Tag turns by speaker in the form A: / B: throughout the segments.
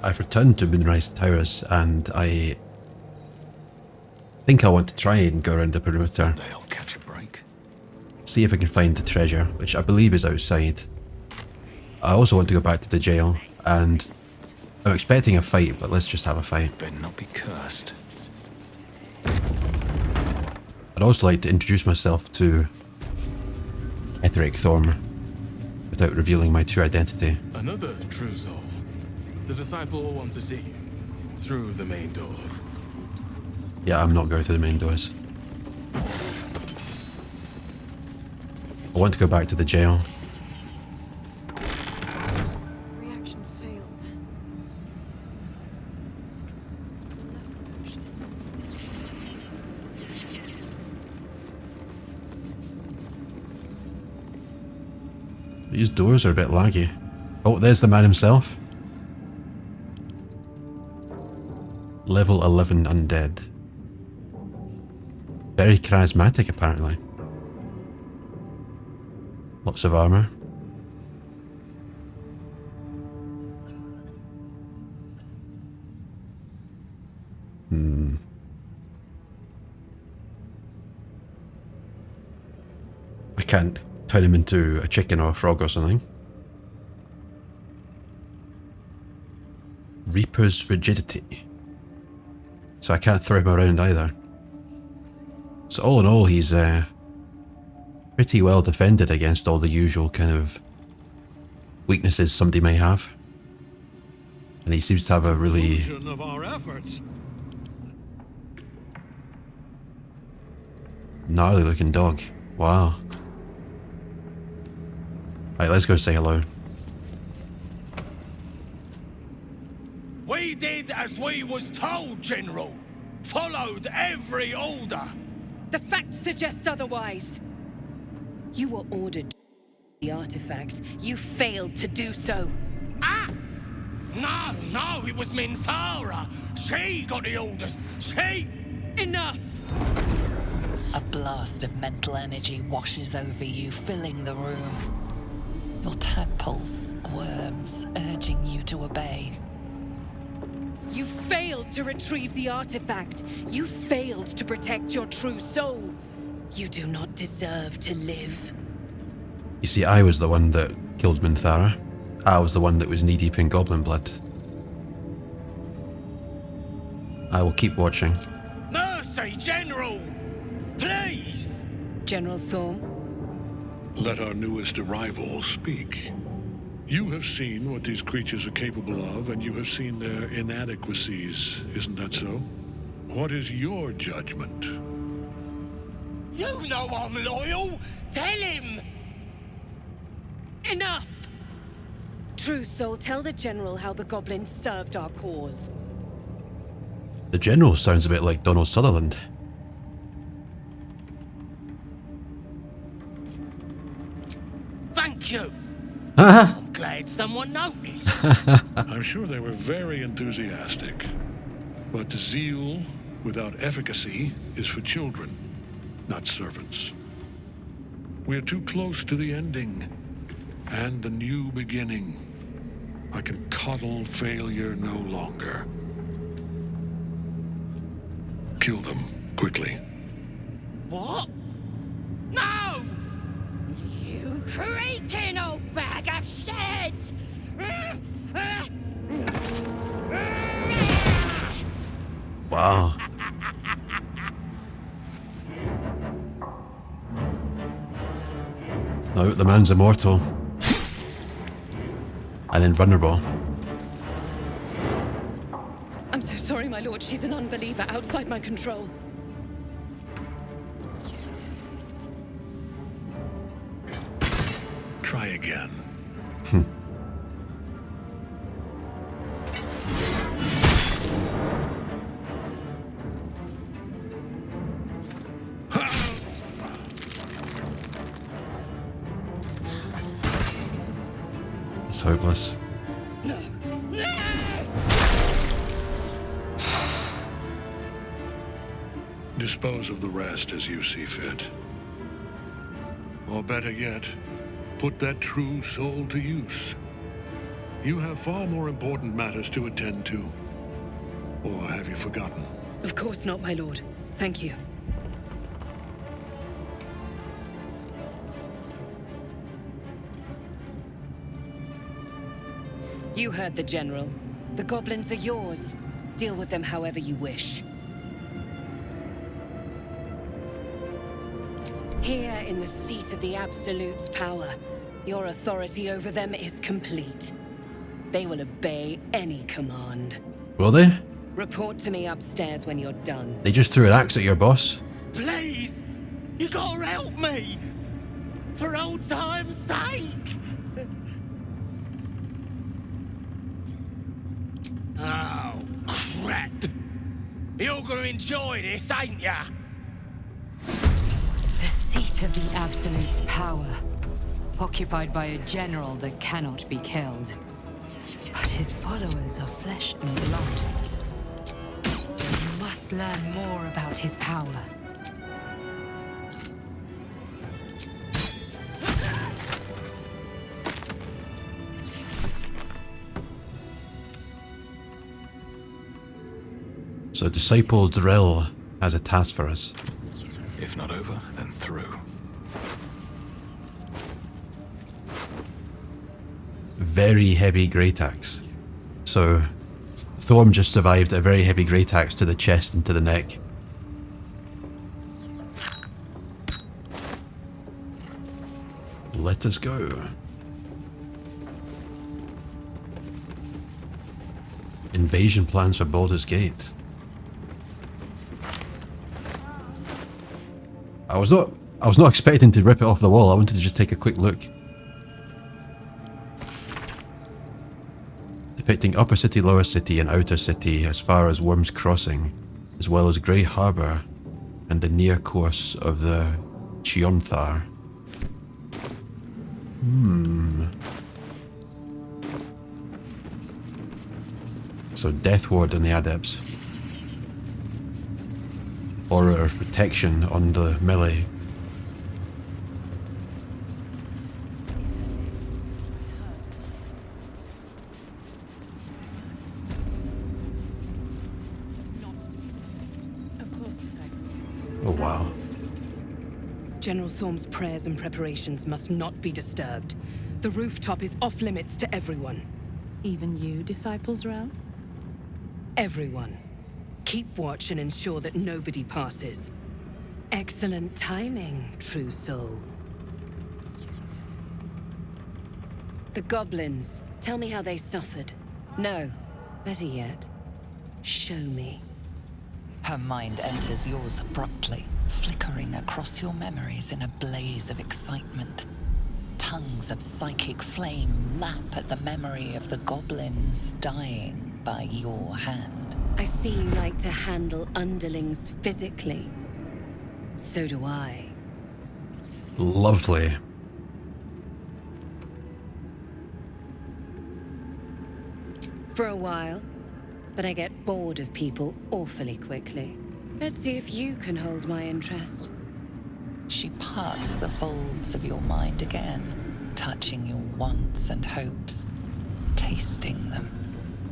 A: I've returned to Moonrise Towers, and I think I want to try and go around the perimeter.
B: I'll catch a break.
A: See if I can find the treasure, which I believe is outside. I also want to go back to the jail, and I'm expecting a fight, but let's just have a fight.
B: Better not be cursed.
A: I'd also like to introduce myself to Thorm without revealing my true identity.
C: Another true soul. The disciple will want to see you through the main doors.
A: Yeah, I'm not going through the main doors. I want to go back to the jail.
D: Reaction failed.
A: These doors are a bit laggy. Oh, there's the man himself. Level 11 undead. Very charismatic, apparently. Lots of armor. I can't turn him into a chicken or a frog or something. Reaper's rigidity. So I can't throw him around either. So all in all, he's pretty well defended against all the usual kind of weaknesses somebody may have. And he seems to have a really
E: of our efforts.
A: gnarly looking dog. Wow. Right, let's go say hello.
F: We did as we was told, General. Followed every order.
G: The facts suggest otherwise. You were ordered to the artifact. You failed to do so.
F: Us? No, it was Minthara. She got the orders. She...
G: Enough!
H: A blast of mental energy washes over you, filling the room. Your tadpole squirms, urging you to obey.
G: You failed to retrieve the artifact. You failed to protect your true soul. You do not deserve to live.
A: You see, I was the one that killed Minthara. I was the one that was knee-deep in goblin blood. I will keep watching.
F: Mercy, General! Please!
G: General Thorm?
E: Let our newest arrival speak. You have seen what these creatures are capable of, and you have seen their inadequacies, isn't that so? What is your judgment?
F: You know I'm loyal! Tell him!
G: Enough! True soul, tell the General how the goblins served our cause.
A: The General sounds a bit like Donald Sutherland.
F: Thank you! I'm glad someone noticed.
E: I'm sure they were very enthusiastic. But zeal without efficacy is for children, not servants. We're too close to the ending and the new beginning. I can coddle failure no longer. Kill them, quickly.
F: What? No! You creaking old bag of shit!
A: Wow. No, the man's immortal. And invulnerable.
G: I'm so sorry, my lord. She's an unbeliever outside my control.
E: Try again.
A: It's hopeless.
E: Dispose of the rest as you see fit. Or better yet, put that true soul to use. You have far more important matters to attend to. Or have you forgotten?
G: Of course not, my lord. Thank you. You heard the General. The goblins are yours. Deal with them however you wish. Here in the seat of the Absolute's power, your authority over them is complete. They will obey any command.
A: Will they?
G: Report to me upstairs when you're done.
A: They just threw an axe at your boss.
F: Please! You gotta help me! For old time's sake! Oh, crap! You're gonna enjoy this, ain't ya?
I: The seat of the Absolute's power, occupied by a general that cannot be killed. But his followers are flesh and blood. You must learn more about his power.
A: So Disciple Drill has a task for us.
B: If not over, then through.
A: Very heavy great axe. So Thorm just survived a very heavy great axe to the chest and to the neck. Let us go. Invasion plans for Baldur's Gate. I was not expecting to rip it off the wall. I wanted to just take a quick look. Depicting Upper City, Lower City and Outer City as far as Worm's Crossing, as well as Grey Harbour and the near course of the Chionthar. So Death Ward and the Adepts. Horror of protection on the melee.
G: Of course, Disciple.
A: Oh wow.
G: General Thorm's prayers and preparations must not be disturbed. The rooftop is off limits to everyone.
D: Even you, Disciples Realm?
G: Everyone. Keep watch and ensure that nobody passes. Excellent timing, true soul. The goblins. Tell me how they suffered. No, better yet, show me.
H: Her mind enters yours abruptly, flickering across your memories in a blaze of excitement. Tongues of psychic flame lap at the memory of the goblins dying by your hand.
G: I see you like to handle underlings physically. So do I.
A: Lovely.
G: For a while, but I get bored of people awfully quickly. Let's see if you can hold my interest.
H: She parts the folds of your mind again, touching your wants and hopes, tasting them.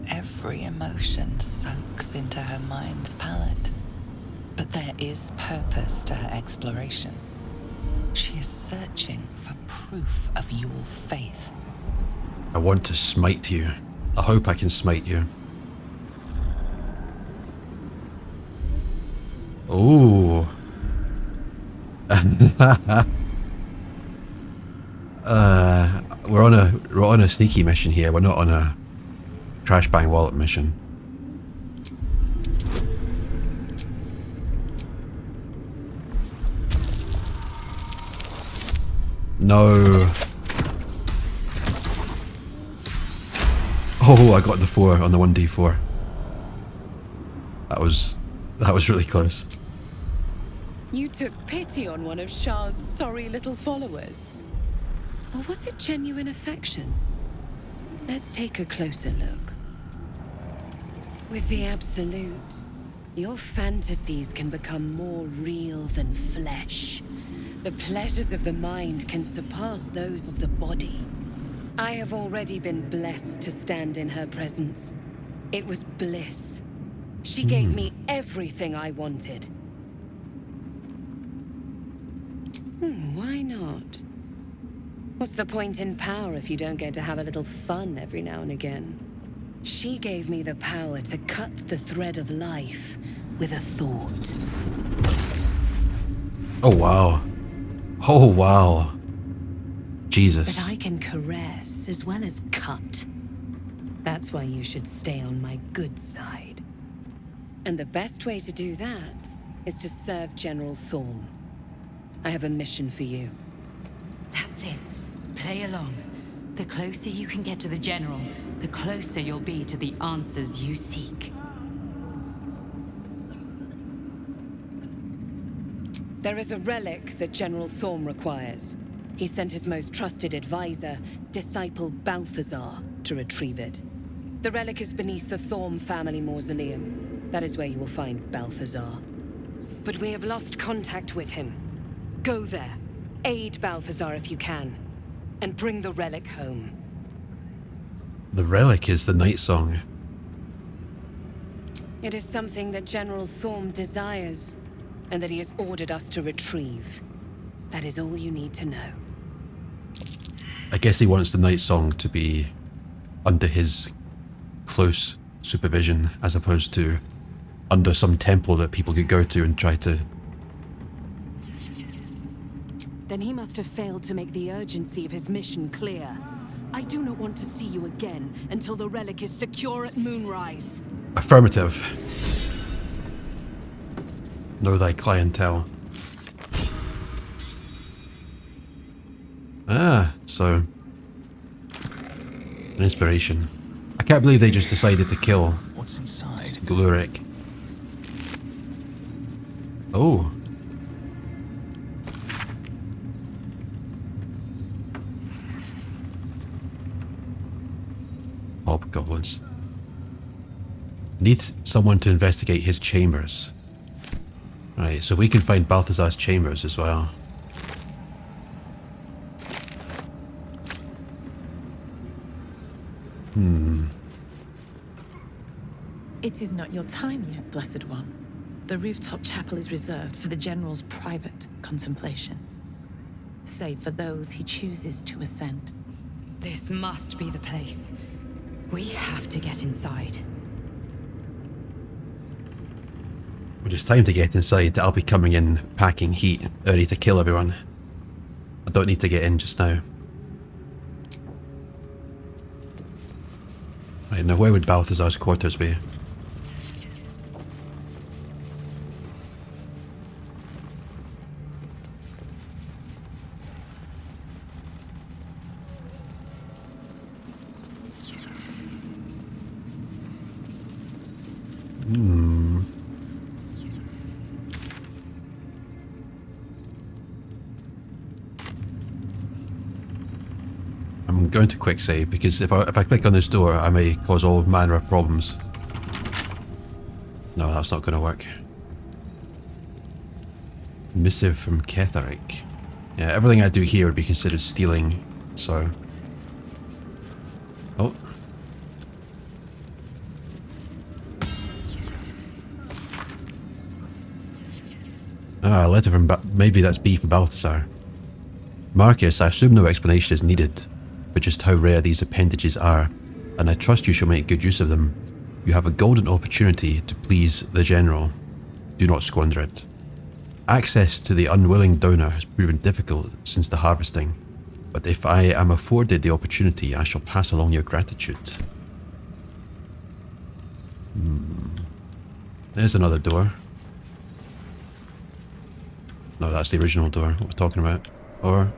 H: Every emotion soaks into her mind's palette. But there is purpose to her exploration. She is searching for proof of your faith.
A: I want to smite you. I hope I can smite you. Ooh. We're on a sneaky mission here. We're not on a Trash Bang Wallet mission. No. Oh, I got the 4 on the 1d4. That was really close.
G: You took pity on one of Shar's sorry little followers. Or was it genuine affection? Let's take a closer look. With the Absolute, your fantasies can become more real than flesh. The pleasures of the mind can surpass those of the body. I have already been blessed to stand in her presence. It was bliss. She gave me everything I wanted. Why not? What's the point in power if you don't get to have a little fun every now and again? She gave me the power to cut the thread of life with a thought.
A: Oh, wow. Oh, wow. Jesus.
G: But I can caress as well as cut. That's why you should stay on my good side. And the best way to do that is to serve General Thorm. I have a mission for you.
I: That's it. Play along. The closer you can get to the General, the closer you'll be to the answers you seek.
G: There is a relic that General Thorm requires. He sent his most trusted advisor, disciple Balthazar, to retrieve it. The relic is beneath the Thorm family mausoleum. That is where you will find Balthazar. But we have lost contact with him. Go there, aid Balthazar if you can, and bring the relic home.
A: The relic is the Nightsong.
G: It is something that General Thorm desires, and that he has ordered us to retrieve. That is all you need to know.
A: I guess he wants the Nightsong to be under his close supervision, as opposed to under some temple that people could go to and try to...
G: Then he must have failed to make the urgency of his mission clear. I do not want to see you again until the relic is secure at Moonrise.
A: Affirmative. Know thy clientele. Ah, so... an inspiration. I can't believe they just decided to kill
B: What's inside?
A: Gluric. Oh. Hobgoblins. Need someone to investigate his chambers. Right, so we can find Balthazar's chambers as well.
D: It is not your time yet, Blessed One. The rooftop chapel is reserved for the General's private contemplation, save for those he chooses to ascend.
I: This must be the place. We have to get inside.
A: When it's time to get inside, I'll be coming in packing heat, ready to kill everyone. I don't need to get in just now. Right, now where would Balthazar's quarters be? I'm going to quick save because if I click on this door, I may cause all manner of problems. No, that's not going to work. Missive from Ketheric. Yeah, everything I do here would be considered stealing, so... Oh. Ah, a letter from maybe that's B for Balthazar. Marcus, I assume no explanation is needed for just how rare these appendages are, and I trust you shall make good use of them. You have a golden opportunity to please the General. Do not squander it. Access to the unwilling donor has proven difficult since the harvesting, but if I am afforded the opportunity, I shall pass along your gratitude. There's another door. No, that's the original door, what we're talking about. Or...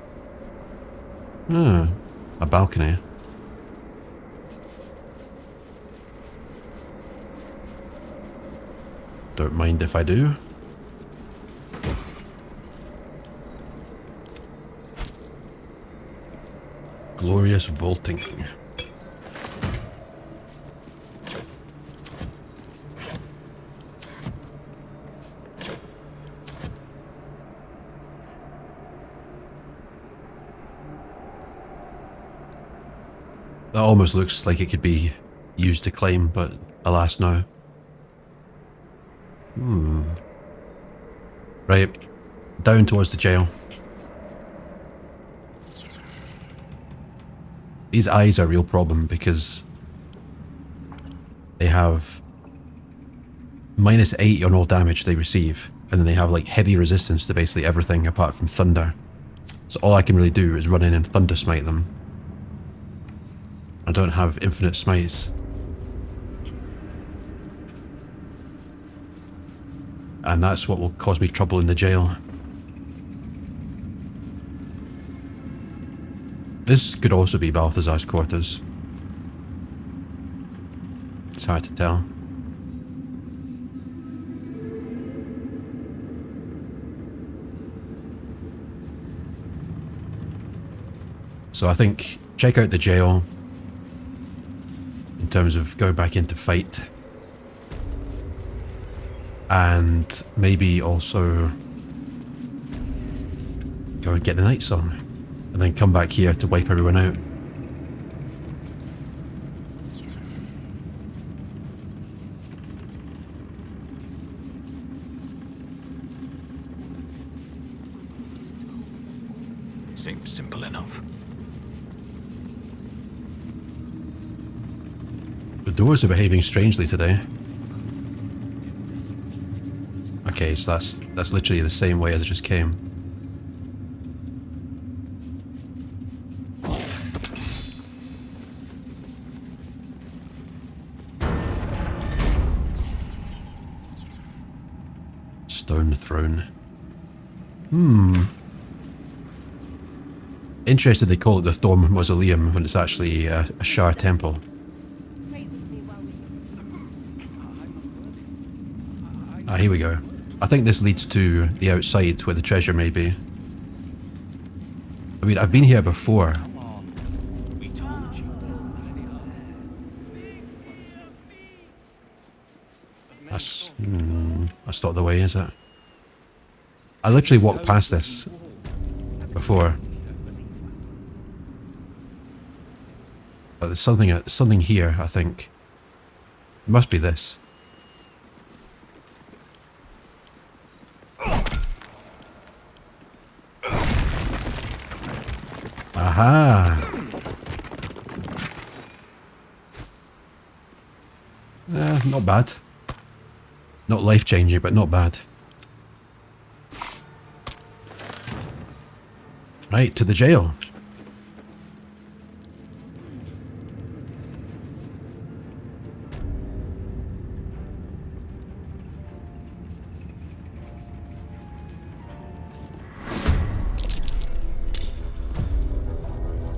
A: a balcony. Don't mind if I do. Glorious vaulting. almost looks like it could be used to climb, but alas no. Right, down towards the jail. These eyes are a real problem because they have -8 on all damage they receive, and then they have like heavy resistance to basically everything apart from thunder. So all I can really do is run in and thunder smite them. I don't have infinite smites. And that's what will cause me trouble in the jail. This could also be Balthazar's quarters. It's hard to tell. So I think check out the jail in terms of going back into fight. And maybe also go and get the Nightsong. And then come back here to wipe everyone out.
B: Seems simple enough.
A: The doors are behaving strangely today. Okay, so that's literally the same way as it just came. Stone throne. Interested they call it the Thorm Mausoleum when it's actually a Shar temple. Ah, here we go. I think this leads to the outside where the treasure may be. I mean, I've been here before. That's not the way, is it? I literally walked past this before. But there's something here, I think. It must be this. Aha! Not bad. Not life-changing, but not bad. Right, to the jail.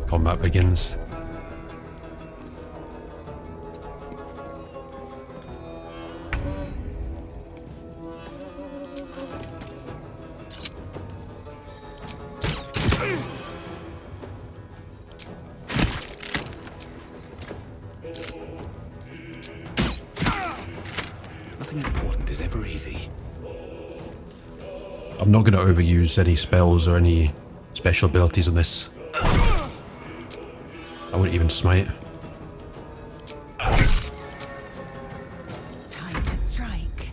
A: Combat begins.
B: Nothing important is ever easy.
A: I'm not going to overuse any spells or any special abilities on this. I wouldn't even smite.
I: Time to strike.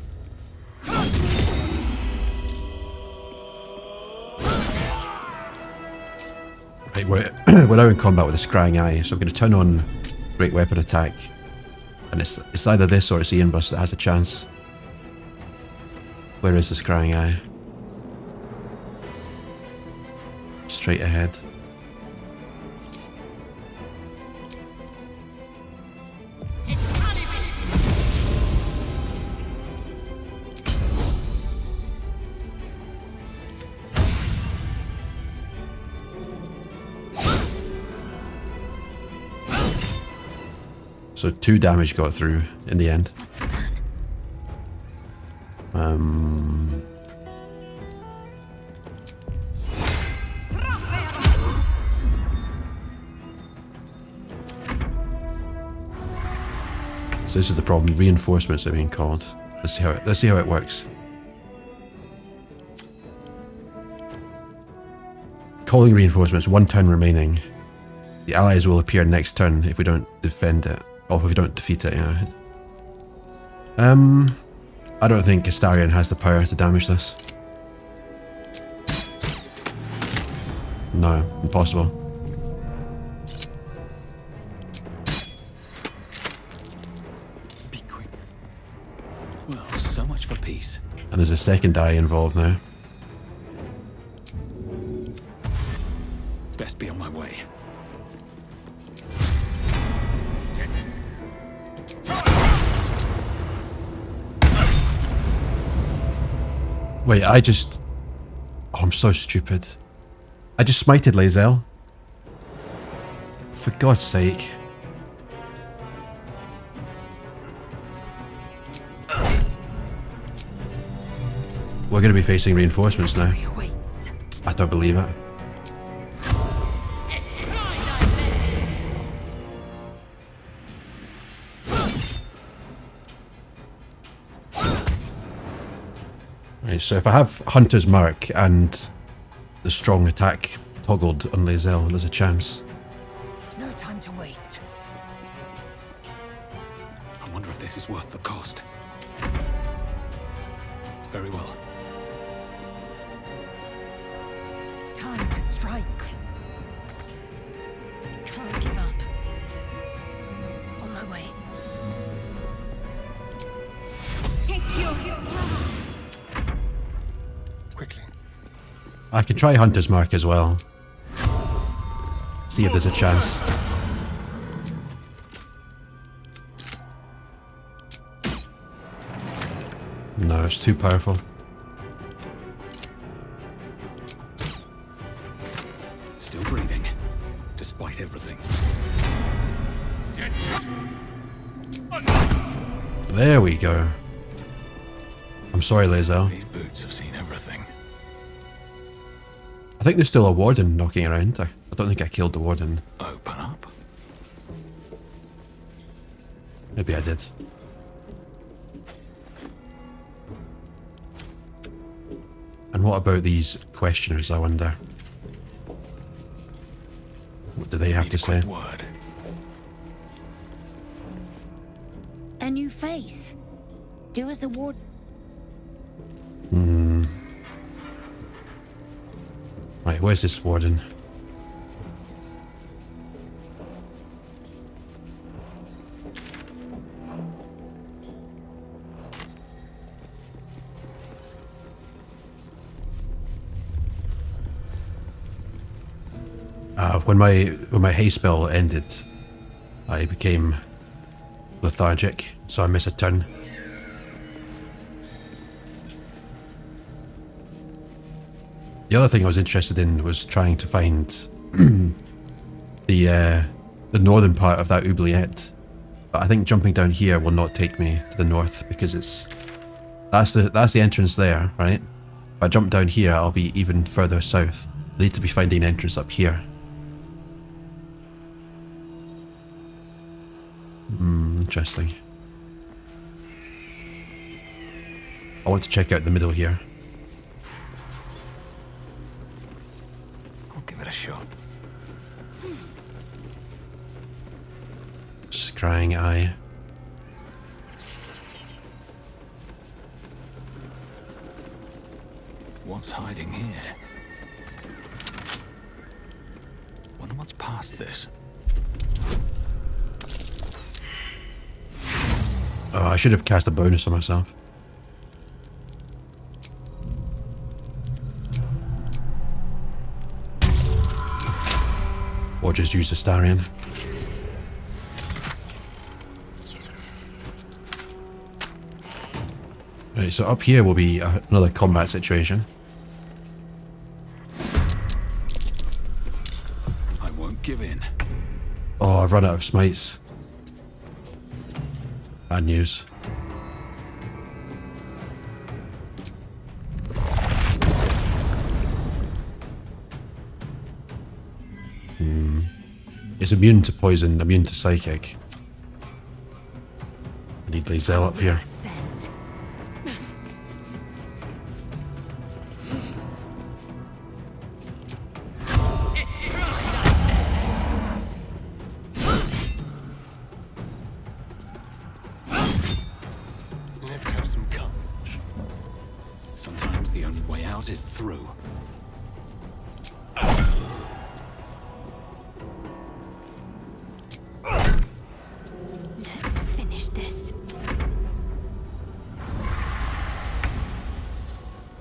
A: Right, we're now in combat with the Scrying Eye, so I'm going to turn on Great Weapon Attack. And it's either this or it's Ianbus that has a chance. Where is the Scrying Eye? Straight ahead. So 2 damage got through in the end. So this is the problem. Reinforcements are being called. Let's see how it works. Calling reinforcements. 1 turn remaining. The allies will appear next turn if we don't defend it. Or if we don't defeat it, yeah. I don't think Astarion has the power to damage this. No, impossible.
B: Be quick. Well, so much for peace.
A: And there's a second eye involved now.
B: Best be on my way.
A: Wait, I just... Oh, I'm so stupid. I just smited Lae'zel. For God's sake. We're going to be facing reinforcements now. I don't believe it. Right, so if I have Hunter's Mark and the strong attack toggled on Lae'zel, there's a chance.
I: No time to waste.
B: I wonder if this is worth the cost. Very well.
I: Time to strike.
D: Can't give up. On my way. Take your
B: Quickly.
A: I can try Hunter's Mark as well. See if there's a chance. No, it's too powerful.
B: Still breathing, despite everything.
A: There we go. I'm sorry, Lae'zel.
B: These boots have seen everything.
A: I think there's still a warden knocking around. I don't think I killed the warden.
B: Open up.
A: Maybe I did. And what about these questioners, I wonder? What do they have to say?
B: Word.
J: A new face. Do as the ward.
A: Right, where's this warden? When my haste spell ended, I became lethargic, so I miss a turn. The other thing I was interested in was trying to find the northern part of that oubliette, but I think jumping down here will not take me to the north because that's the entrance there, right? If I jump down here, I'll be even further south. I need to be finding an entrance up here. Interesting. I want to check out the middle here.
B: I'll give it a shot.
A: Scrying eye.
B: What's hiding here? Wonder what's past this.
A: Oh, I should have cast a bonus on myself. Or just use Astarion. Right, so up here will be another combat situation.
B: I won't give in.
A: Oh, I've run out of smites. Bad news. It's immune to poison, immune to psychic. I need Lae'zel up here.
B: only way out is through.
J: Let's finish this.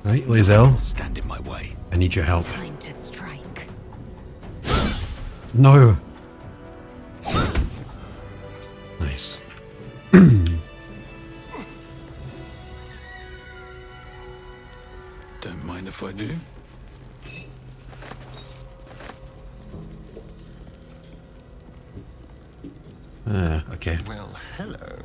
A: Right, Lae'zel,
B: Stand in my way.
A: I need your help.
J: Time to strike.
A: No! Nice.
B: Don't mind if I do.
A: Okay.
K: Well, hello.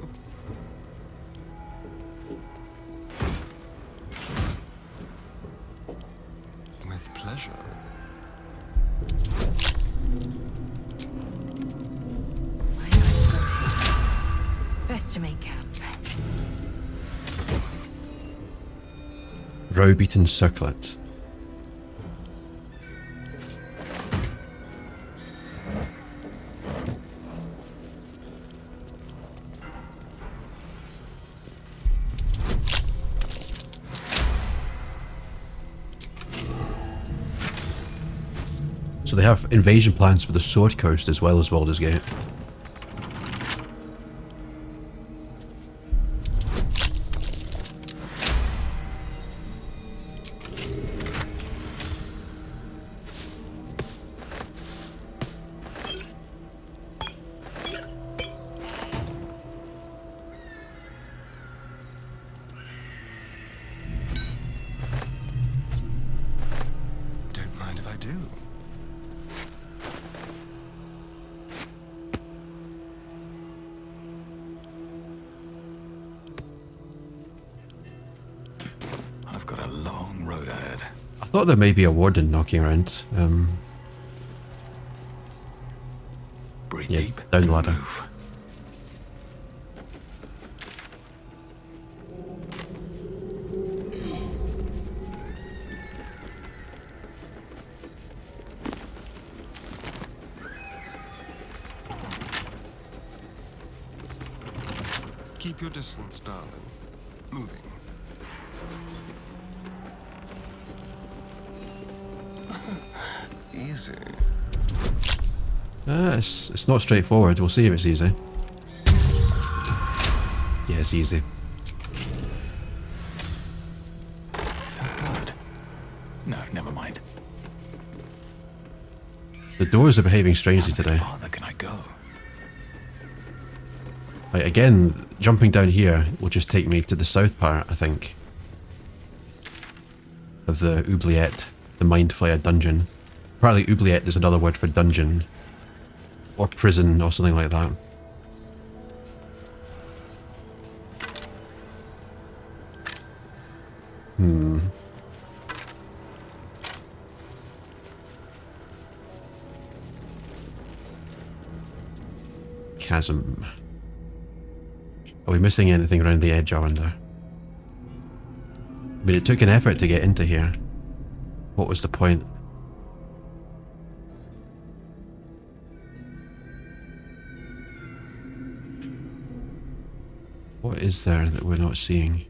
K: With pleasure.
J: My eyes go here. Best to make camp.
A: Row-beaten circlet. So they have invasion plans for the Sword Coast as well as Baldur's Gate.
K: Don't mind if I do.
B: I've got a long road ahead.
A: I thought there may be a warden knocking around.
B: Breathe
A: Yeah,
B: deep.
A: down the
B: and
A: ladder.
B: move.
K: Keep your distance, darling. Moving. Easy.
A: It's not straightforward. We'll see if it's easy. Yeah, it's easy.
B: Is that blood? No, never mind.
A: The doors are behaving strangely
B: How
A: today.
B: farther can I go?
A: Right, again, jumping down here will just take me to the south part, I think, of the oubliette, the Mind Flayer dungeon. Apparently oubliette is another word for dungeon, or prison, or something like that. Chasm. Are we missing anything around the edge, I wonder? I mean, it took an effort to get into here. What was the point? What is there that we're not seeing?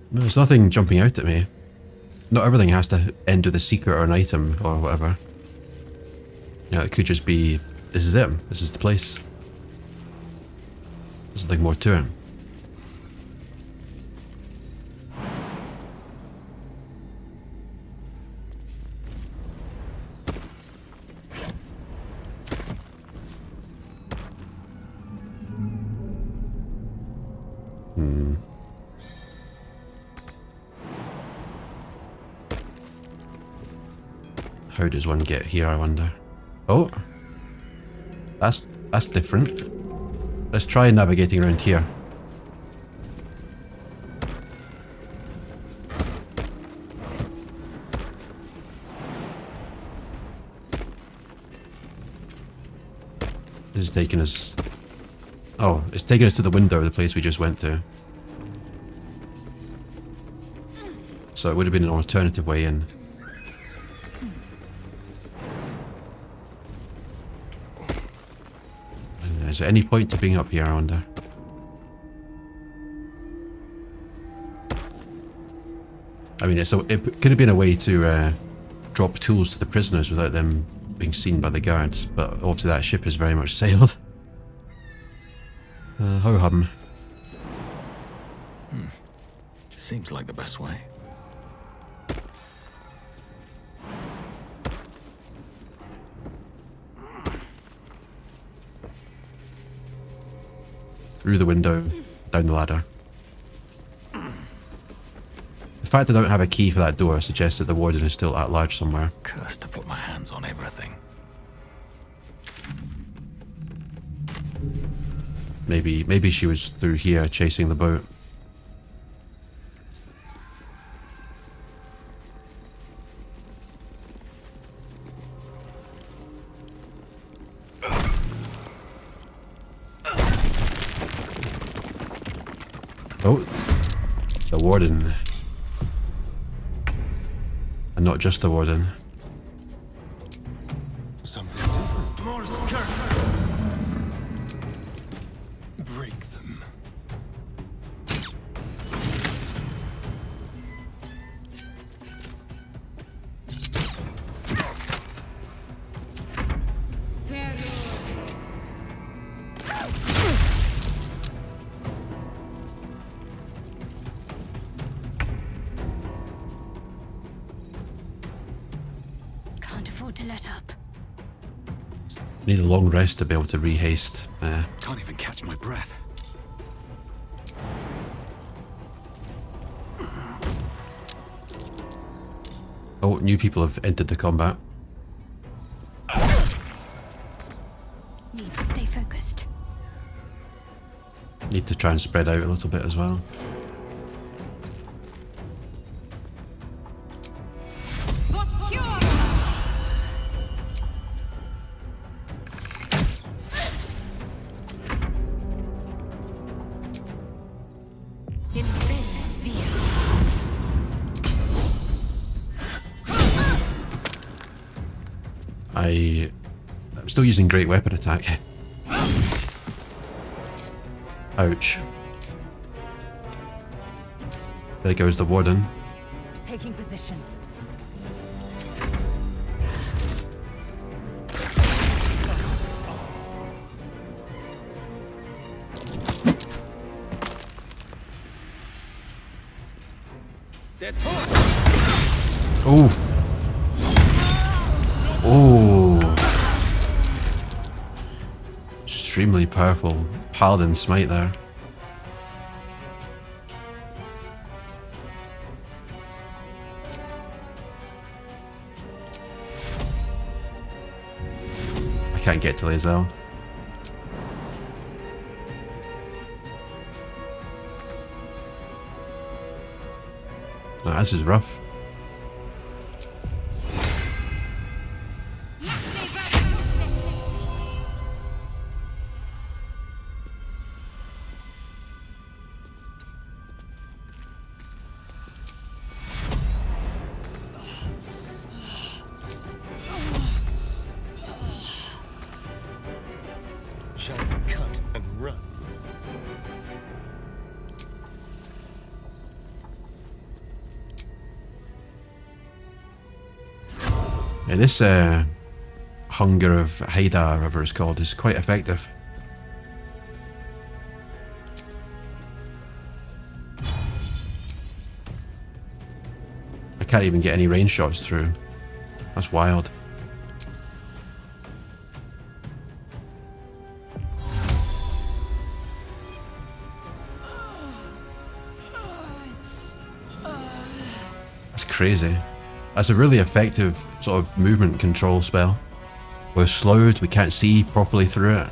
A: There's nothing jumping out at me. Not everything has to end with a secret or an item or whatever. You know, it could just be, this is it, this is the place. There's nothing more to it. How does one get here, I wonder? Oh! That's different. Let's try navigating around here. This is taking us... Oh, it's taking us to the window of the place we just went to. So it would have been an alternative way in. Is there any point to being up here, I wonder? I mean, it could have been a way to drop tools to the prisoners without them being seen by the guards, but obviously that ship is very much sailed. Ho hum.
B: Seems like the best way.
A: Through the window, down the ladder. The fact they don't have a key for that door suggests that the warden is still at large somewhere.
B: Cursed to put my hands on everything.
A: Maybe she was through here chasing the boat. Oh, the warden. And not just the warden.
K: Something different. Morris Kirk. Break them.
J: Can't afford to let up.
A: Need a long rest to be able to rehaste.
B: Can't even catch my breath.
A: Oh, new people have entered the combat.
J: Need to stay focused.
A: Need to try and spread out a little bit as well. I'm still using great weapon attack. Ouch. There goes the warden.
J: Taking position.
A: Oh. Oh. Extremely powerful paladin smite there. I can't get to Lae'zel. No, this is rough.
K: Cut and run.
A: Yeah, this Hunger of Haida, whatever it's called, is quite effective. I can't even get any range shots through. That's wild. That's crazy. That's a really effective sort of movement control spell. We're slowed, we can't see properly through it.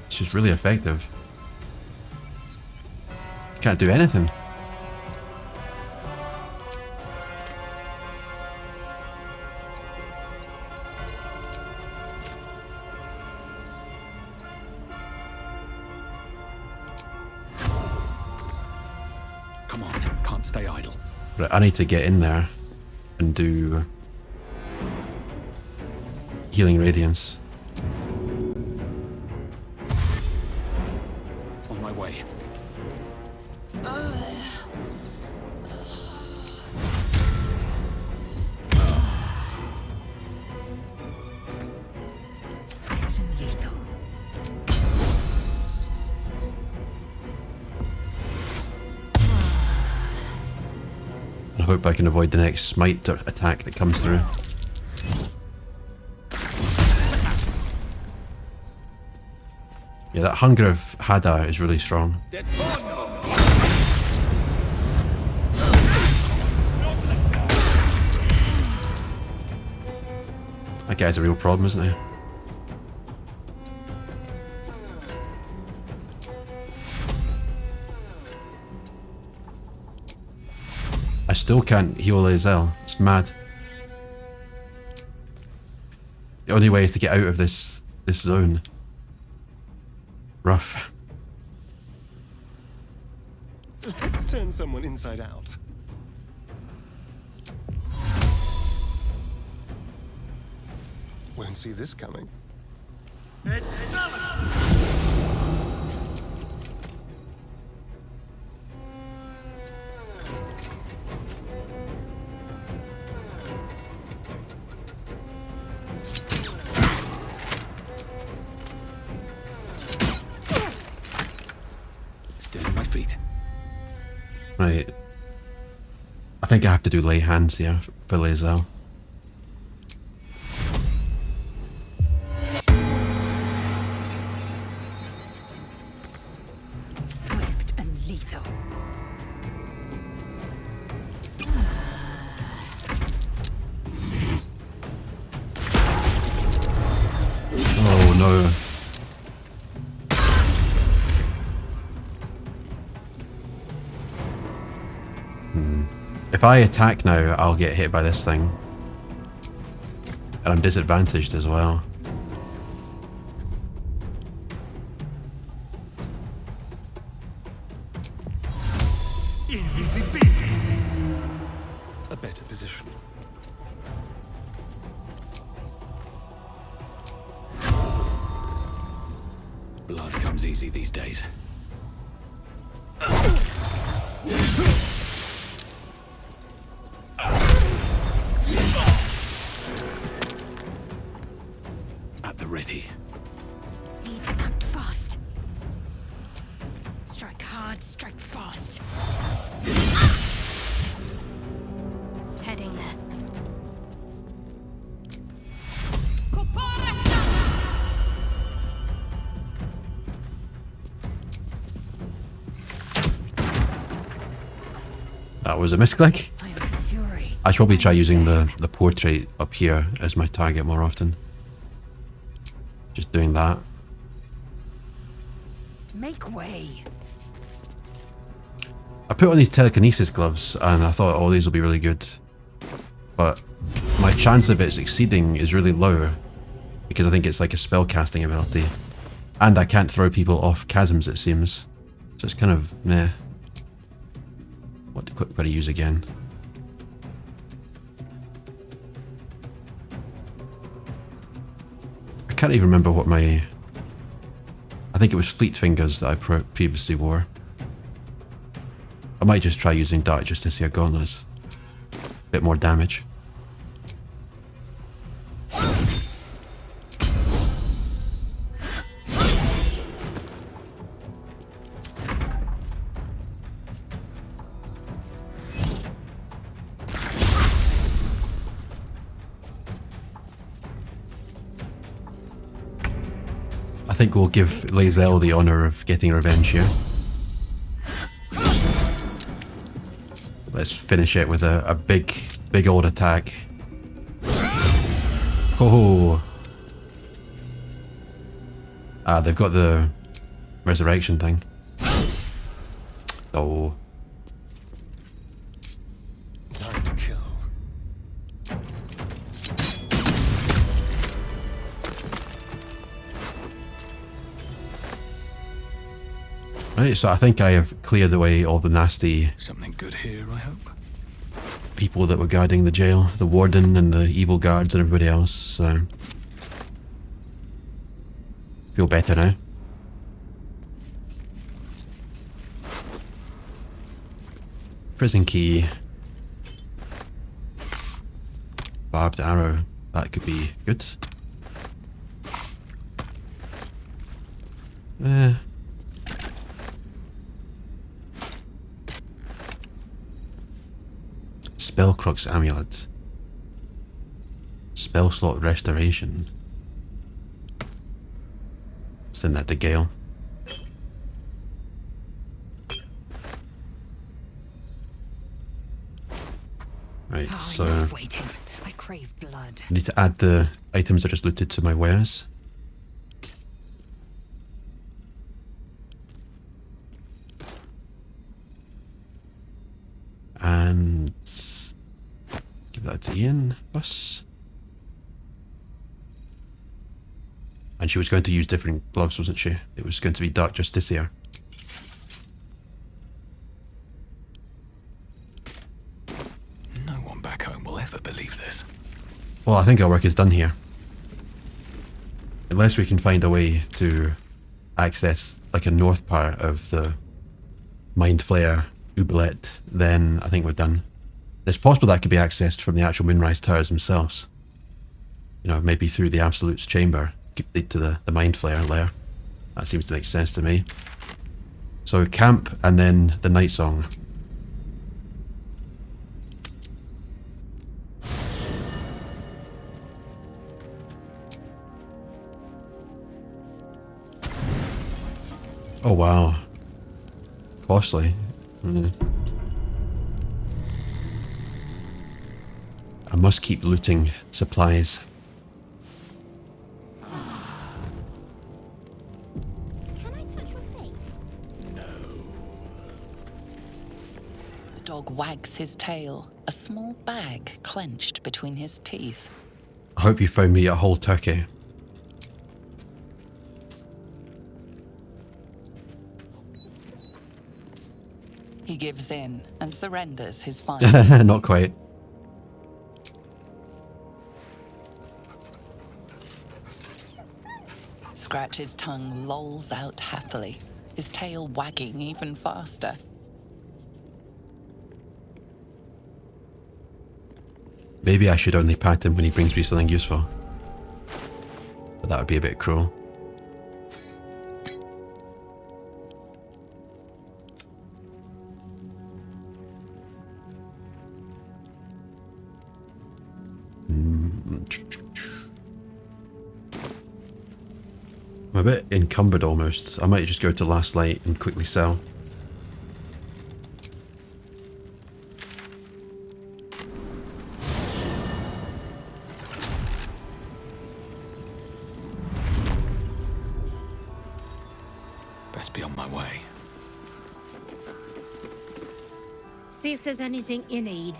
A: It's just really effective. Can't do anything.
B: Come on, can't stay idle.
A: Right, I need to get in there and do healing radiance.
B: On my way.
J: Swift and lethal.
A: I hope I can avoid the next smite attack that comes through. Yeah, that Hunger of Hadar is really strong. That guy's a real problem, isn't he? I still can't heal Lae'zel. It's mad. The only way is to get out of this zone. Rough.
K: Let's turn someone inside out. Won't see this coming.
B: Still on my feet.
A: Right. I think I have to do lay hands here for Lae'zel.
J: Swift and lethal.
A: Oh no. If I attack now, I'll get hit by this thing. And I'm disadvantaged as well.
K: Invisibility. A better position.
B: Blood comes easy these days. At the ready.
J: Need to act fast. Strike hard, strike fast. Heading there.
A: That was a misclick.
J: I am fury.
A: I should probably try using the portrait up here as my target more often. Just doing that.
J: Make way.
A: I put on these telekinesis gloves and I thought, oh, these will be really good. But my chance of it succeeding is really low because I think it's like a spell casting ability. And I can't throw people off chasms, it seems. So it's kind of meh. What got to use again? I can't even remember what my... I think it was Fleet Fingers that I previously wore. I might just try using Dark Justiciar Gauntlets. Bit more damage. I think we'll give Lae'zel the honour of getting revenge here. Let's finish it with a big old attack. Oh! Ah, they've got the resurrection thing. Oh.
K: Time to kill.
A: Right, so I think I have cleared away all the nasty...
B: Something good here, I hope.
A: people that were guarding the jail, the warden and the evil guards and everybody else, so feel better now. Prison key. Barbed arrow. That could be good. Spellcrux amulet. Spell slot restoration. Send that to Gale. Right, so
I: waiting. I crave blood.
A: I need to add the items I just looted to my wares. And give that to Ianbus. And she was going to use different gloves, wasn't she? It was going to be Dark Justiciar.
B: No one back home will ever believe this.
A: Well, I think our work is done here. Unless we can find a way to access like a north part of the Mind Flayer oubliette, then I think we're done. It's possible that could be accessed from the actual Moonrise Towers themselves. You know, maybe through the Absolute's chamber, could lead to the Mind Flayer lair. That seems to make sense to me. So camp and then the Nightsong. Oh wow. Costly. I must keep looting supplies.
J: Can I touch your face?
H: The dog wags his tail, a small bag clenched between his teeth.
A: I hope you found me a whole turkey.
H: He gives in and surrenders his find.
A: Not quite.
H: Scratch's tongue lolls out happily, his tail wagging even faster.
A: Maybe I should only pat him when he brings me something useful. But that would be a bit cruel. I'm a bit encumbered almost. I might just go to Last Light and quickly sell.
B: Best be on my way.
J: See if there's anything you need.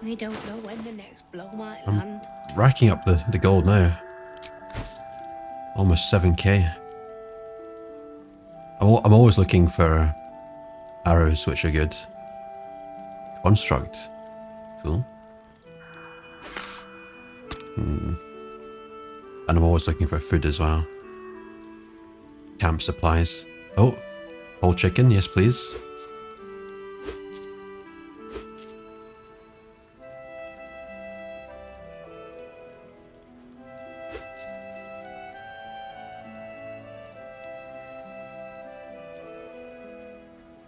J: We don't know when the next blow might land.
A: Racking up the gold now. Almost 7k. I'm always looking for arrows which are good. Construct. Cool. And I'm always looking for food as well. Camp supplies. Oh, whole chicken, yes please.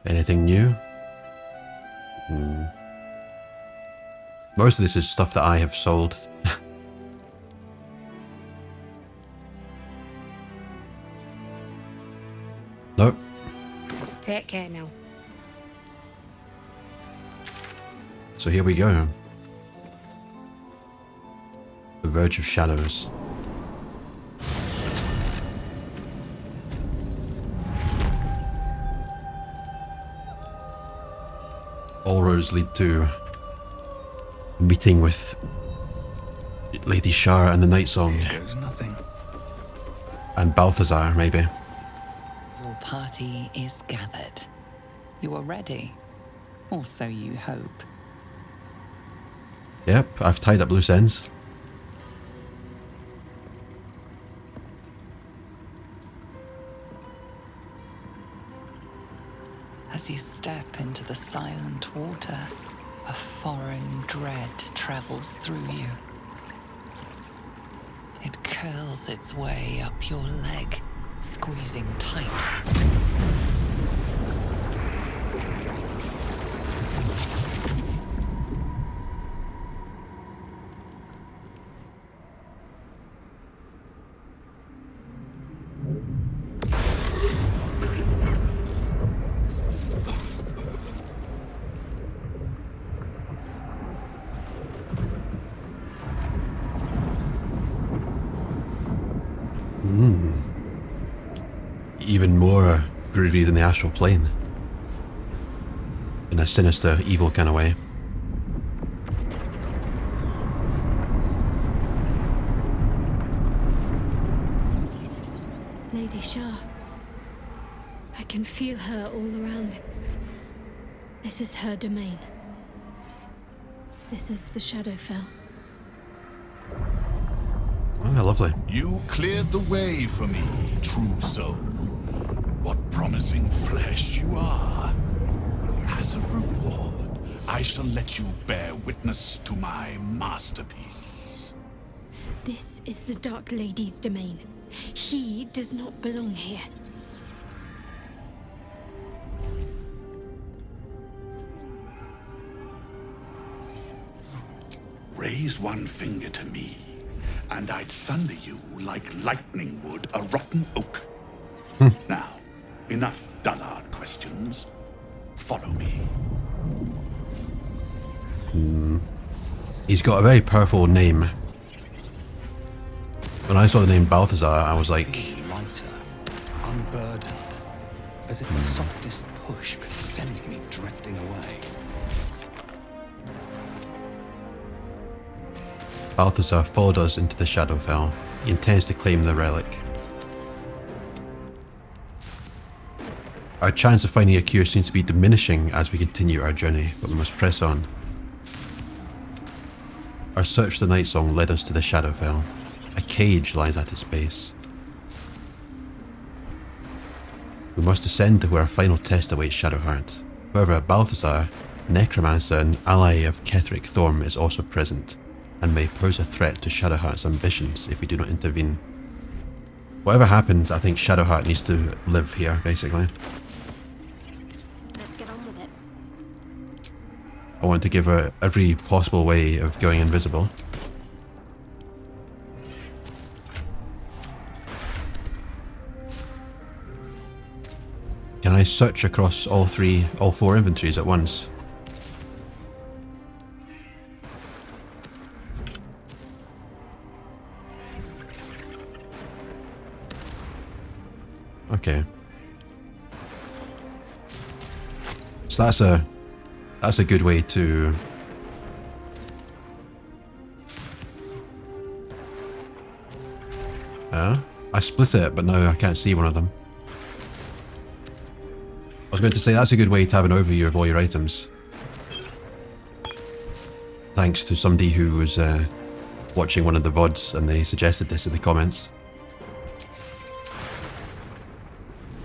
A: Anything new? Most of this is stuff that I have sold. Nope.
J: Take care now.
A: So here we go. The Verge of Shadows. All roads lead to a meeting with Lady Shar and the Nightsong.
B: Here goes nothing.
A: And Balthazar, maybe.
H: Your party is gathered. You are ready, or so you hope.
A: Yep, I've tied up loose ends.
H: As you step into the silent water, a foreign dread travels through you. It curls its way up your leg, squeezing tight.
A: Even more groovy than the astral plane. In a sinister, evil kind of way.
L: Lady Shar. I can feel her all around. This is her domain. This is the Shadowfell.
A: Oh, lovely.
M: You cleared the way for me, true soul. What promising flesh you are. As a reward, I shall let you bear witness to my masterpiece.
L: This is the Dark Lady's domain. He does not belong here.
M: Raise one finger to me, and I'd sunder you like lightning would a rotten oak. Now, enough dullard questions. Follow me.
A: He's got a very powerful name. When I saw the name Balthazar, I was like...
B: Lighter, unburdened, as if the softest push could send me drifting away.
A: Balthazar followed us into the Shadowfell. He intends to claim the relic. Our chance of finding a cure seems to be diminishing as we continue our journey, but we must press on. Our search for the Nightsong led us to the Shadowfell. A cage lies at its base. We must ascend to where our final test awaits Shadowheart. However, Balthazar, necromancer and ally of Ketheric Thorm, is also present, and may pose a threat to Shadowheart's ambitions if we do not intervene. Whatever happens, I think Shadowheart needs to live here, basically.
L: Let's get on with it.
A: I want to give her every possible way of going invisible. Can I search across all four inventories at once? Okay. So that's a good way to I split it, but now I can't see one of them. I was going to say that's a good way to have an overview of all your items. Thanks to somebody who was watching one of the VODs and they suggested this in the comments.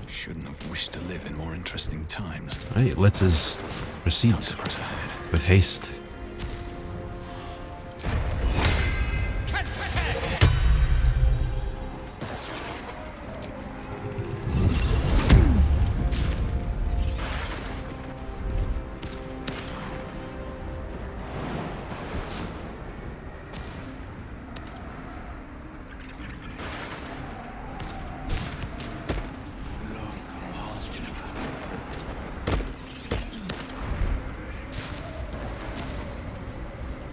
B: Shouldn't have wished to live in more interesting times.
A: Right, let us proceed with haste.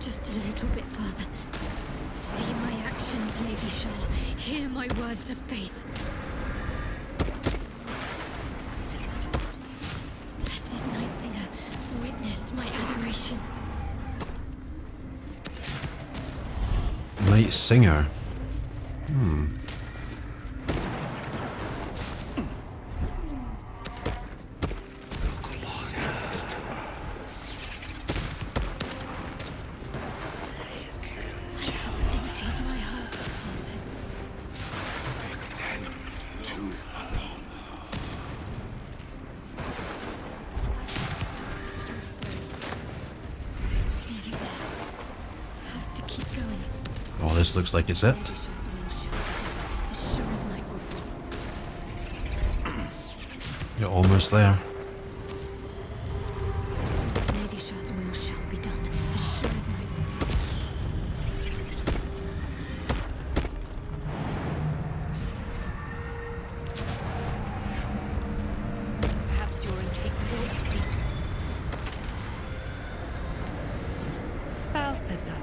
L: Just a little bit further. See my actions, Lady Shar. Hear my words of faith. Blessed Nightsinger, witness my adoration.
A: Night Singer. this looks like it's it.
L: Lady Shar's will shall be done, as sure as night will fall.
A: You're almost there.
L: Lady Shar's will shall be done, as sure as night will fall.
J: Perhaps you're incapable of fear. Balthazar,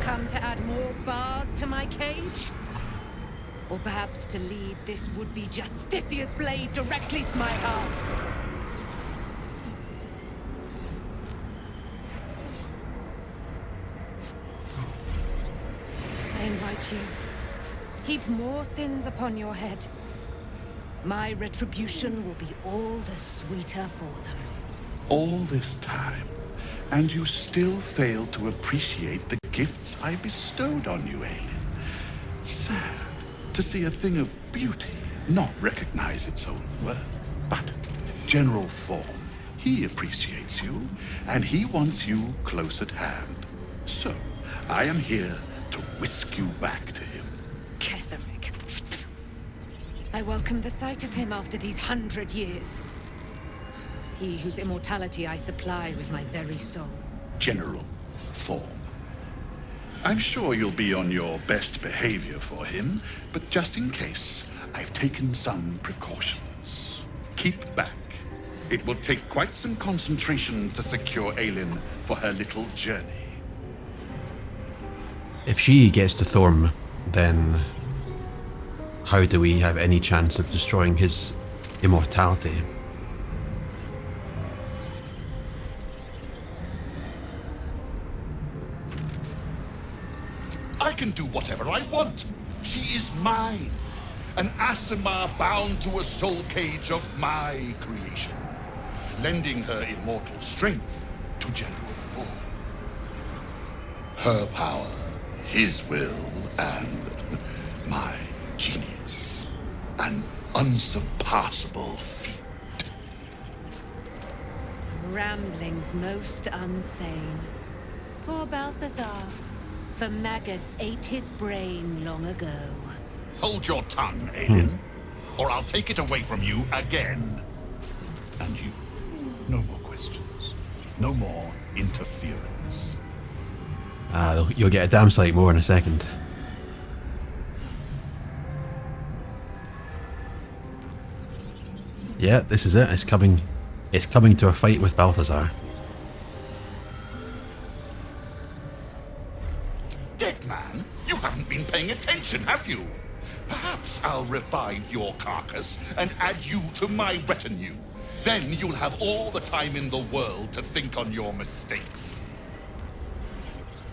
J: come to add more bars to my cage? Or perhaps to lead this would-be Justiciar's blade directly to my heart? I invite you. Heap more sins upon your head. My retribution will be all the sweeter for them.
M: All this time, and you still fail to appreciate the gifts I bestowed on you, Aelin. Sad to see a thing of beauty not recognize its own worth. But General Thorm, he appreciates you, and he wants you close at hand. So, I am here to whisk you back to him.
J: Ketherick. I welcome the sight of him after these 100 years. He whose immortality I supply with my very soul.
M: General Thorm. I'm sure you'll be on your best behavior for him, but just in case, I've taken some precautions. Keep back. It will take quite some concentration to secure Aelin for her little journey.
A: If she gets to Thorm, then how do we have any chance of destroying his immortality?
M: I can do whatever I want. She is mine. An Aasimar bound to a soul cage of my creation, lending her immortal strength to General Thorm. Her power, his will, and my genius. An unsurpassable feat.
J: Ramblings most unsane. Poor Balthazar. For maggots ate his brain long ago.
M: Hold your tongue, Aelin, or I'll take it away from you again. And you, no more questions. No more interference.
A: You'll get a damn sight more in a second. Yeah, this is it. It's coming to a fight with Balthazar.
M: Dead man, you haven't been paying attention, have you? Perhaps I'll revive your carcass and add you to my retinue. Then you'll have all the time in the world to think on your mistakes.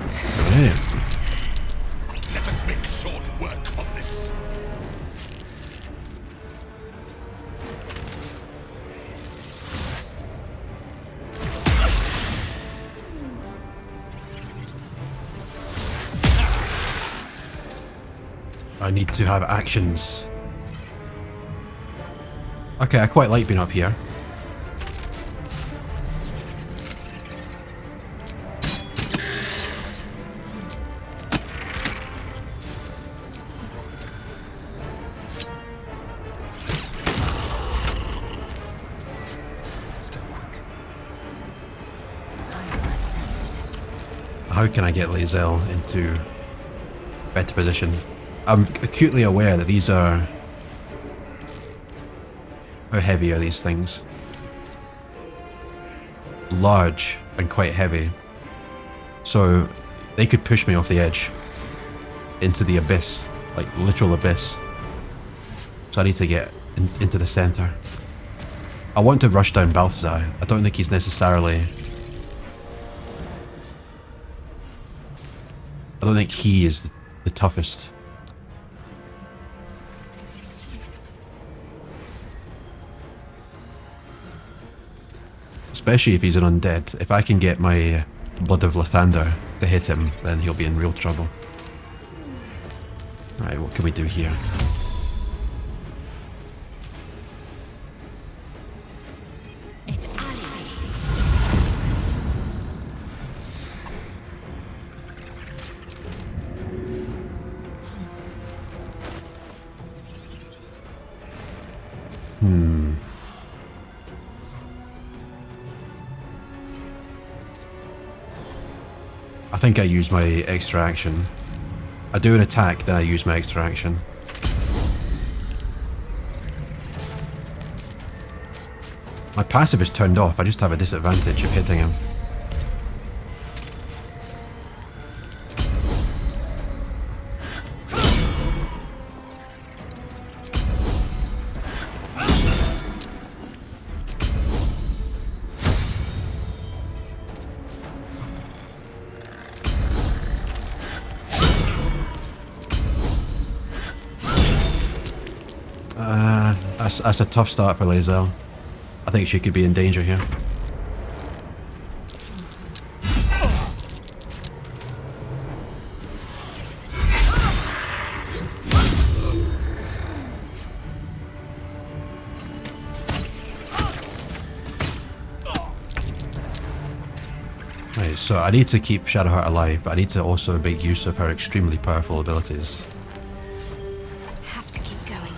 A: Yeah.
M: Let us make short work of this.
A: I need to have actions. Okay, I quite like being up here. How can I get Lae'zel into better position? I'm acutely aware that these are... How heavy are these things? Large and quite heavy. So they could push me off the edge into the abyss, like literal abyss. So I need to get into the center. I want to rush down Balthazar. I don't think he's necessarily... I don't think he is the toughest. Especially if he's an undead. If I can get my Blood of Lathander to hit him, then he'll be in real trouble. Right, what can we do here?
L: It's Ali.
A: I think I use my extra action. I do an attack, then I use my extra action. My passive is turned off, I just have a disadvantage of hitting him. That's a tough start for Lae'zel. I think she could be in danger here. Right, so I need to keep Shadowheart alive, but I need to also make use of her extremely powerful abilities.
L: Have to keep going.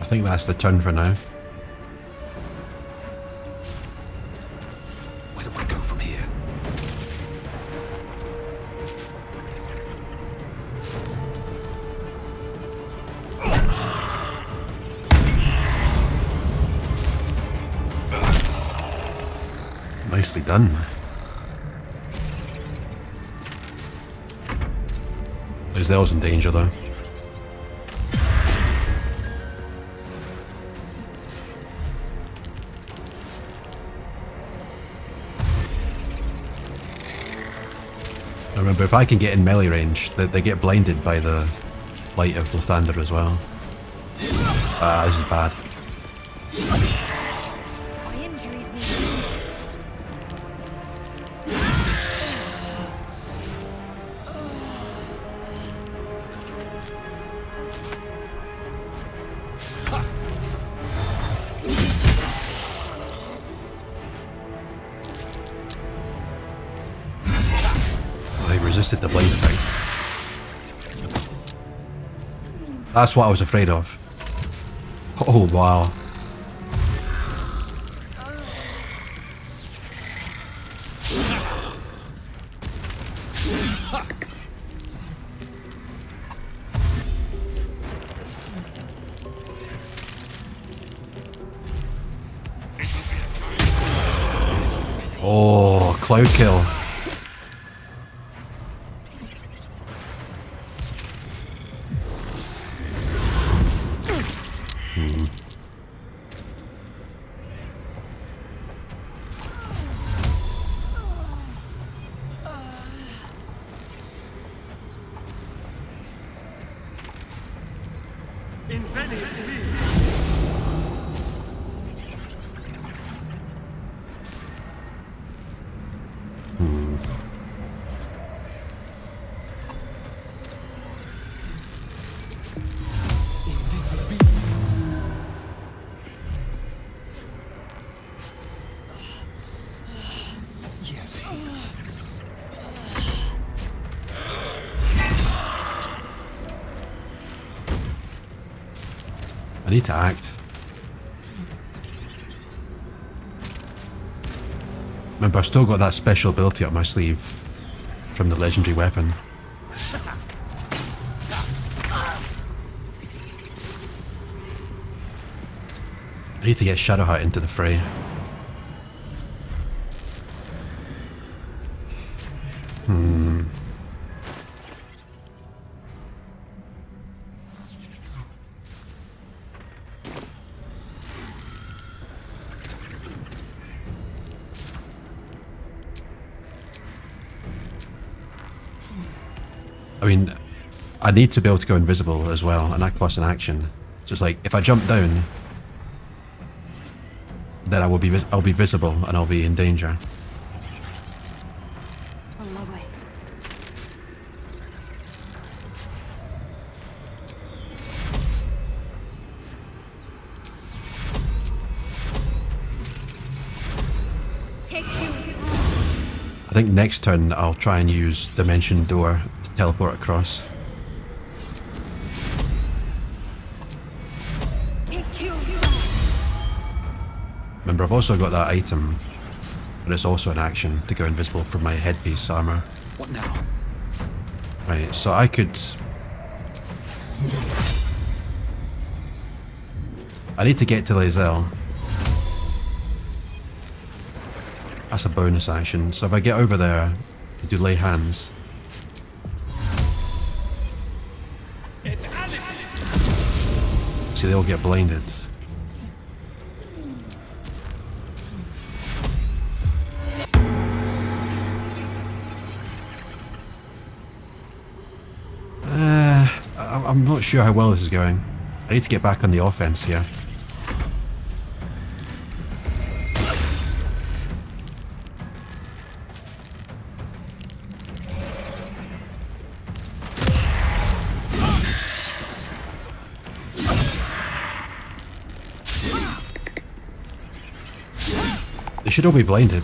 A: I think that's the turn for now.
B: Where do I go from here?
A: Nicely done. Lae'zel's in danger though. Remember, if I can get in melee range, they get blinded by the light of Lathander as well. This is bad.
L: My injuries need
A: Resisted the blind effect. That's what I was afraid of. Oh wow. Oh, cloud kill. I need to act. Remember, I've still got that special ability up my sleeve from the legendary weapon. I need to get Shadowheart into the fray. I mean, I need to be able to go invisible as well, and that costs an action. So it's like, if I jump down, then I'll be visible and I'll be in danger.
L: on my way.
A: think next turn I'll try and use Dimension Door to teleport across. Remember, I've also got that item, but it's also an action to go invisible from my headpiece armor.
B: What now?
A: Right, so I could... I need to get to Lae'zel. That's a bonus action, so if I get over there and do lay hands... See, they all get blinded. I'm not sure how well this is going. I need to get back on the offense here. They should all be blinded.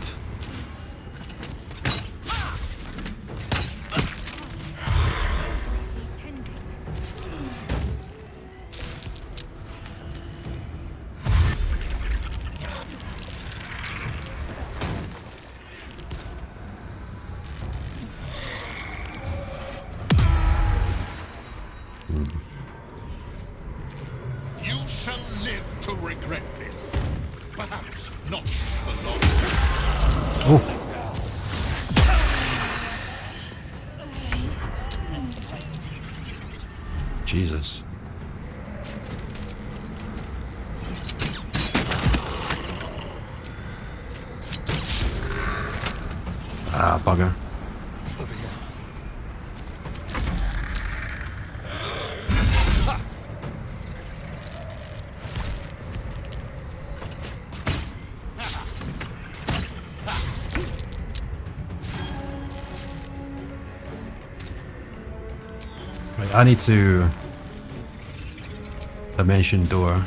A: Jesus. Ah, bugger.
K: Over here.
A: Right, I need to Dimension Door.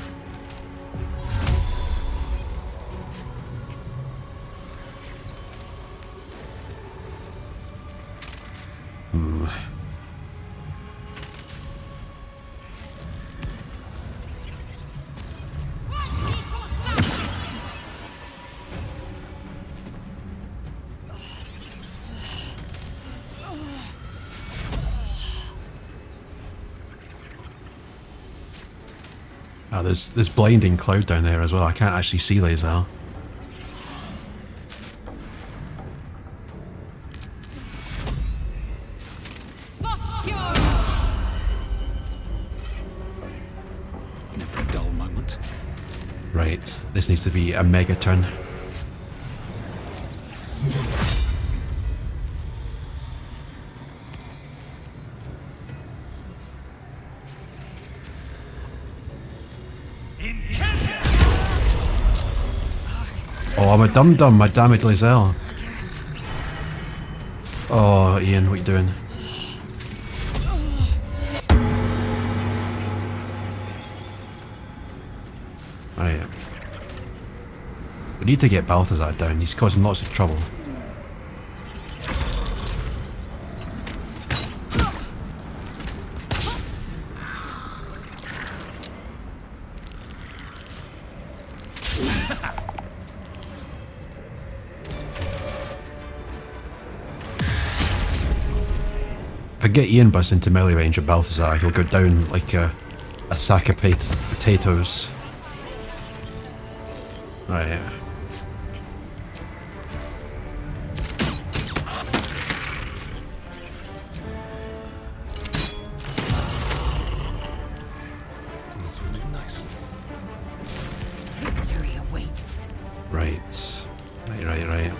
A: Oh, there's blinding cloud down there as well. I can't actually see Lae'zel.
B: Never a dull moment.
A: Right, this needs to be a mega turn. Oh, I'm a dum-dum, my damn it, Lae'zel. Oh, Ian, what are you doing? Right. We need to get Balthazar down, he's causing lots of trouble. If I get Ianbus into melee range of Balthazar, he'll go down like a sack of potatoes. Right.
K: This will do nicely.
J: Victory awaits.
A: Right. Right.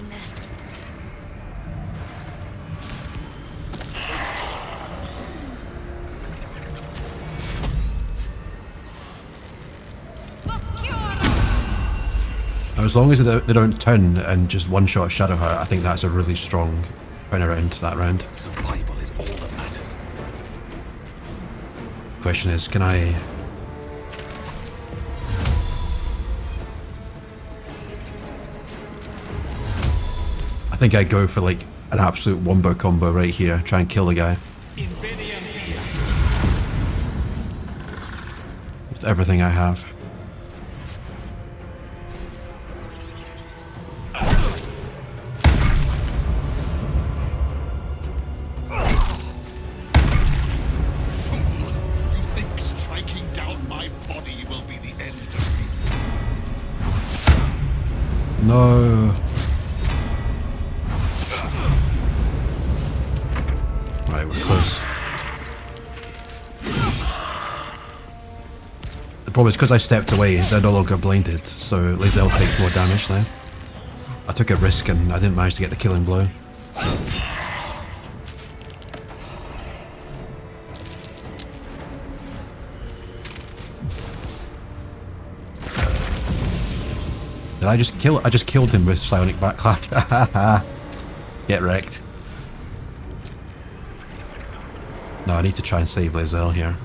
L: happening there?
A: Now, as long as they don't turn and just one-shot Shadowheart, I think that's a really strong turnaround to that round.
B: Survival is all that matters.
A: Question is, can I... I think I go for like an absolute wombo combo right here, try and kill the guy. With everything I have. No. Right, we're close. The problem is because I stepped away, they're no longer blinded, so Lae'zel takes more damage now. I took a risk and I didn't manage to get the killing blow. Did I just kill? I just killed him with psionic backlash. Get wrecked. No, I need to try and save Lae'zel here.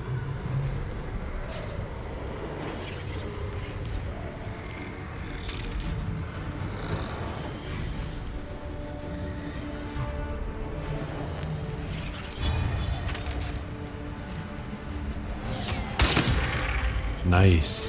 A: Nice.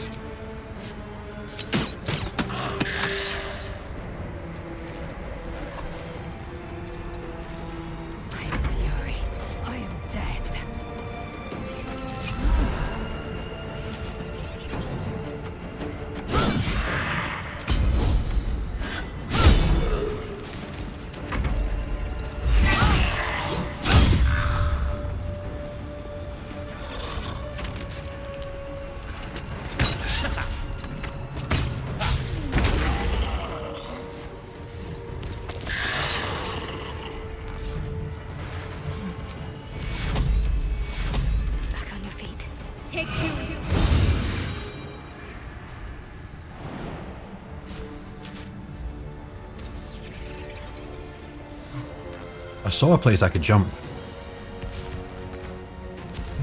A: I saw a place I could jump.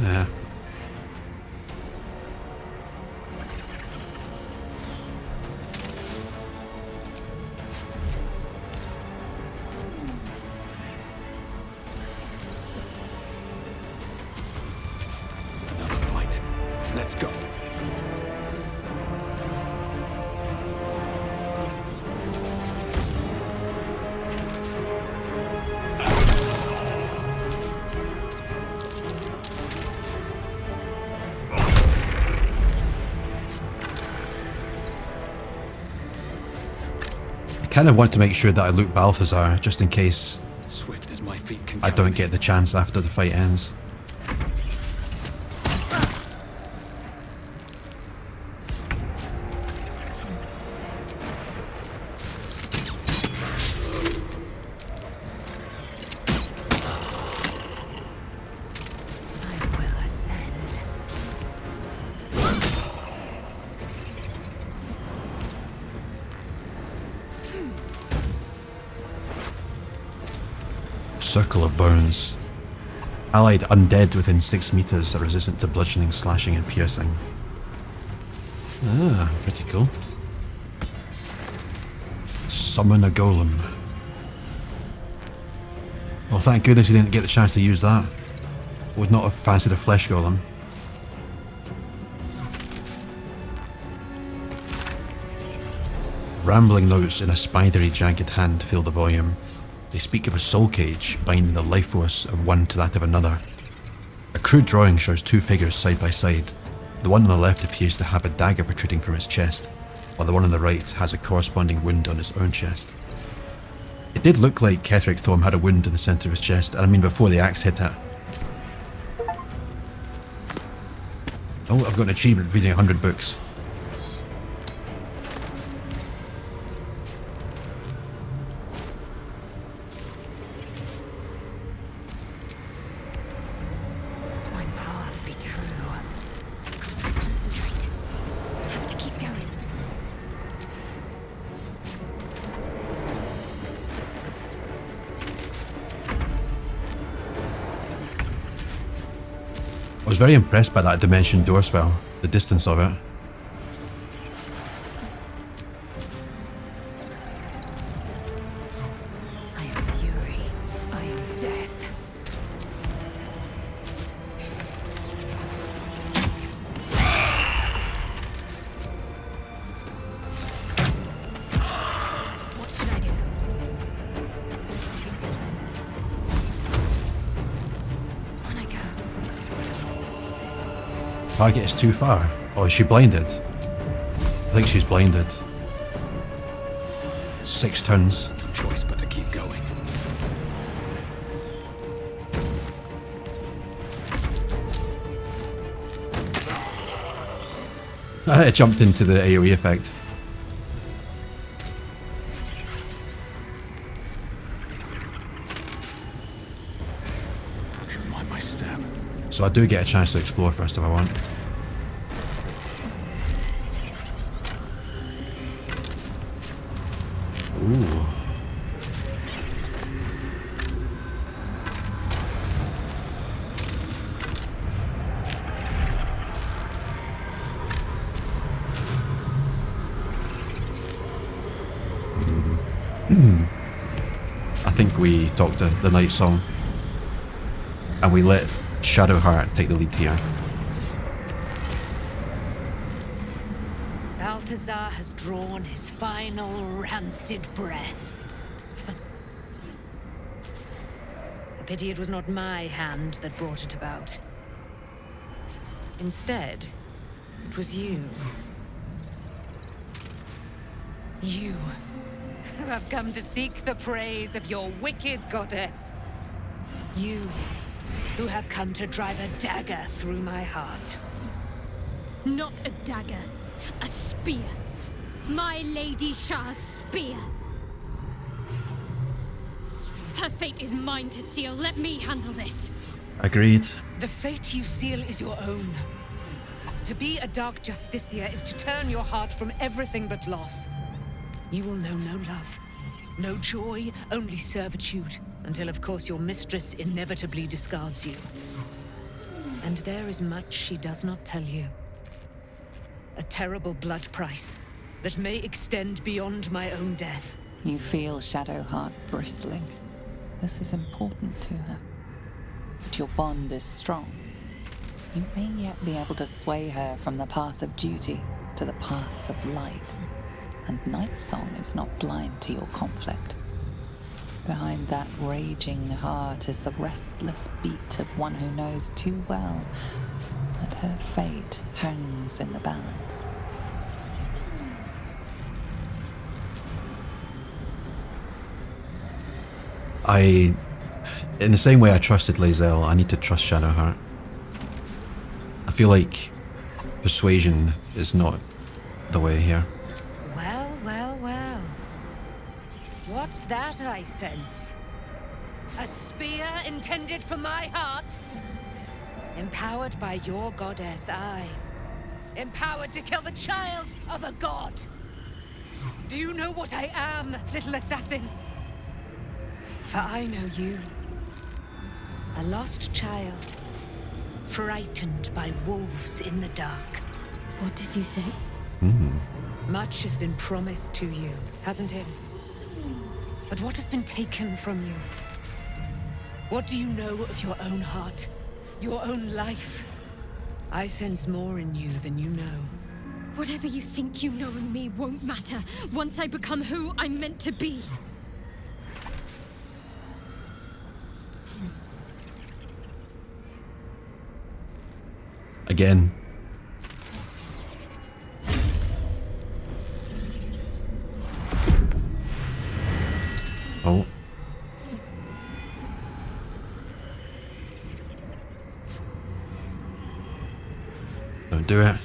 A: Yeah.
B: Another fight. Let's go.
A: I kind of want to make sure that I loot Balthazar just in case
B: Swift as my feet can
A: I don't get the chance after the fight ends. Circle of bones. Allied undead within 6 meters are resistant to bludgeoning, slashing, and piercing. Ah, pretty cool. Summon a golem. Well, thank goodness you didn't get the chance to use that. Would not have fancied a flesh golem. Rambling notes in a spidery, jagged hand fill the volume. They speak of a soul cage binding the life force of one to that of another. A crude drawing shows 2 figures side by side. The one on the left appears to have a dagger protruding from its chest, while the one on the right has a corresponding wound on its own chest. It did look like Ketheric Thorm had a wound in the centre of his chest, and I mean before the axe hit it. Oh, I've got an achievement reading 100 books. was very impressed by that dimension door spell, the distance of it.
J: I am fury. I am death. What should I do? On I go.
A: Target is too far. Oh, is she blinded? I think she's blinded. 6 turns.
B: No choice but to keep going.
A: I jumped into the AoE effect.
B: Mind my step.
A: So I do get a chance to explore first if I want. Ooh. I think we talked to the Nightsong and we let Shadowheart take the lead here.
J: Balthazar has drawn his final rancid breath. A pity it was not my hand that brought it about. Instead, it was you. You, who have come to seek the praise of your wicked goddess. You, who have come to drive a dagger through my heart.
L: Not a dagger, a spear. My Lady Shar's spear. Her fate is mine to seal. Let me handle this.
A: Agreed.
J: The fate you seal is your own. To be a Dark Justiciar is to turn your heart from everything but loss. You will know no love, no joy, only servitude, until of course your mistress inevitably discards you. And there is much she does not tell you. A terrible blood price that may extend beyond my own death.
H: You feel Shadowheart bristling. This is important to her. But your bond is strong. You may yet be able to sway her from the path of duty to the path of light. And Nightsong is not blind to your conflict. Behind that raging heart is the restless beat of one who knows too well that her fate hangs in the balance.
A: In the same way I trusted Lae'zel, I need to trust Shadowheart. I feel like persuasion is not the way here.
J: Well, well, well. What's that I sense? A spear intended for my heart? Empowered by your goddess, I. Empowered to kill the child of a god. Do you know what I am, little assassin? For I know you. A lost child. Frightened by wolves in the dark.
L: What did you say?
J: Much has been promised to you, hasn't it? But what has been taken from you? What do you know of your own heart? Your own life? I sense more in you than you know.
L: Whatever you think you know in me won't matter once I become who I'm meant to be.
A: Again. Oh. Don't do it.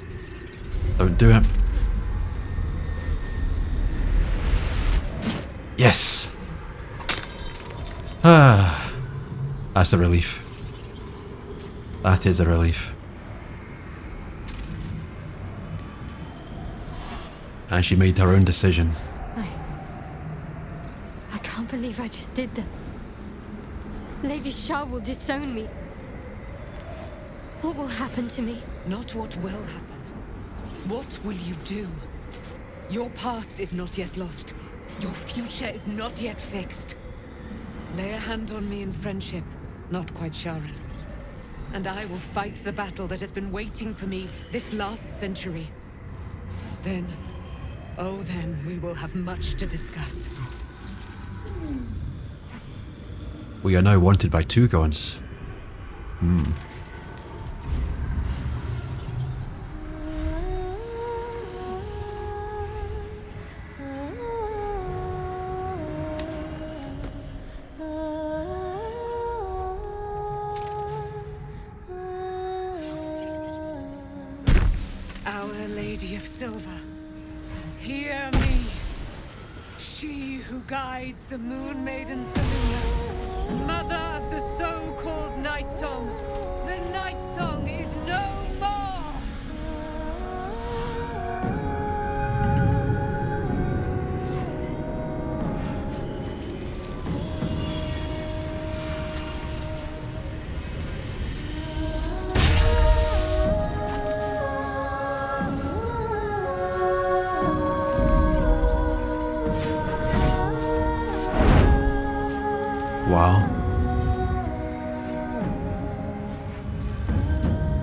A: Don't do it. Yes! Ah. That's a relief. That is a relief. And she made her own decision.
L: I can't believe I just did that. Lady Shar will disown me. What will happen to me?
J: Not what will happen. What will you do? Your past is not yet lost. Your future is not yet fixed. Lay a hand on me in friendship, not quite Sharran. And I will fight the battle that has been waiting for me this last century. Then, oh then, we will have much to discuss.
A: We are now wanted by two gods.
J: Our Lady of Silver, hear me. She who guides the Moon Maiden Selena, mother of the so-called Nightsong. The Nightsong is no more!
A: Wow.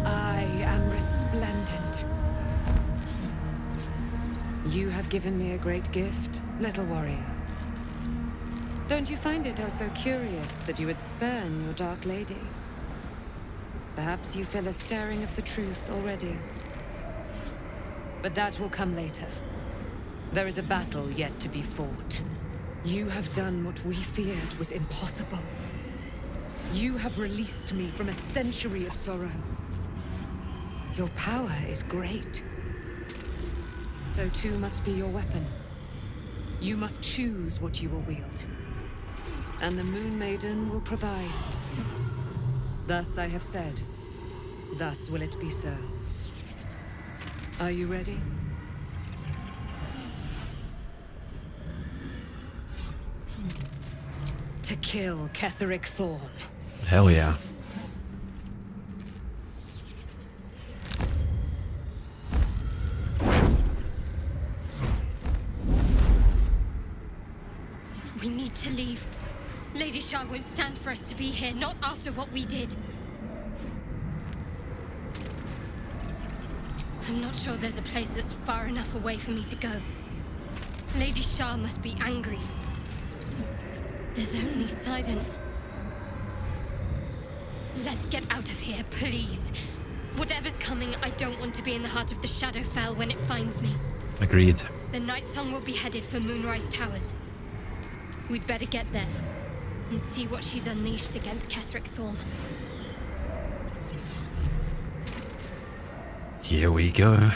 J: I am resplendent. You have given me a great gift, little warrior. Don't you find it oh so curious that you would spurn your Dark Lady? Perhaps you feel a stirring of the truth already. But that will come later. There is a battle yet to be fought. You have done what we feared was impossible. You have released me from a century of sorrow. Your power is great. So too must be your weapon. You must choose what you will wield. And the Moon Maiden will provide. Thus I have said. Thus will it be so. Are you ready? To kill Ketheric Thorm.
A: Hell yeah.
L: We need to leave. Lady Shar won't stand for us to be here, not after what we did. I'm not sure there's a place that's far enough away for me to go. Lady Shar must be angry. There's only silence. Let's get out of here, please. Whatever's coming, I don't want to be in the heart of the Shadowfell when it finds me.
A: Agreed.
L: The Nightsong will be headed for Moonrise Towers. We'd better get there and see what she's unleashed against Ketheric Thorm.
A: Here we go.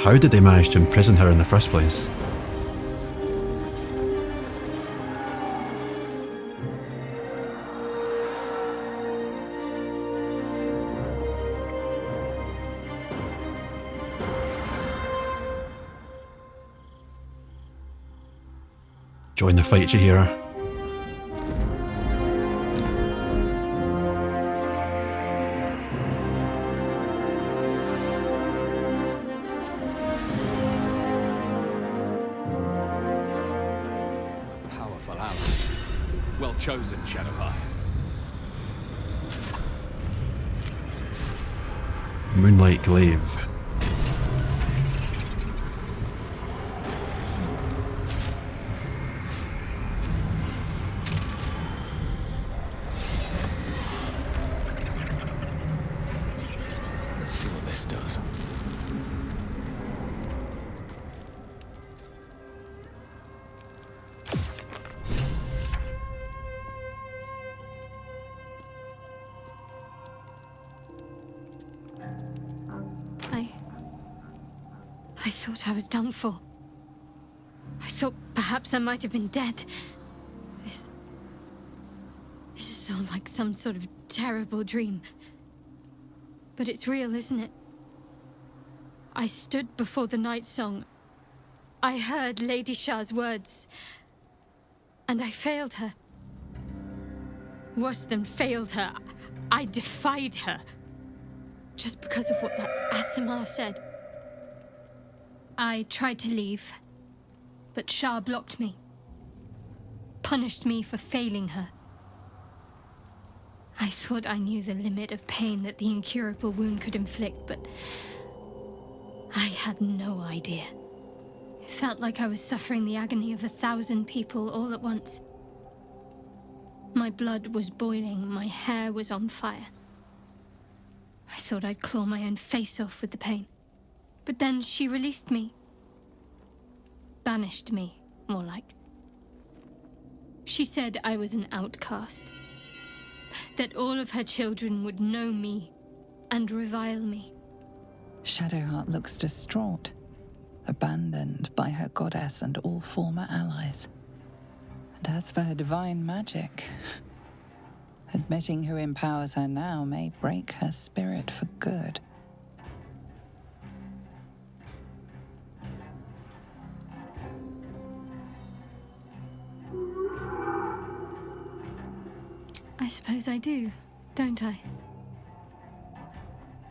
A: How did they manage to imprison her in the first place? Join the fight, Chihira.
B: Well chosen, Shadowheart.
A: Moonlight Glaive.
B: Let's see what this does.
L: I thought I was done for. I thought perhaps I might have been dead. This is all like some sort of terrible dream. But it's real, isn't it? I stood before the Nightsong. I heard Lady Shar's words. And I failed her. Worse than failed her, I defied her. Just because of what that Aasimar said. I tried to leave, but Shar blocked me. Punished me for failing her. I thought I knew the limit of pain that the incurable wound could inflict, but I had no idea. It felt like I was suffering the agony of 1,000 people all at once. My blood was boiling, my hair was on fire. I thought I'd claw my own face off with the pain. But then she released me. Banished me, more like. She said I was an outcast. That all of her children would know me and revile me.
H: Shadowheart looks distraught, abandoned by her goddess and all former allies. And as for her divine magic, admitting who empowers her now may break her spirit for good.
L: I suppose I do, don't I?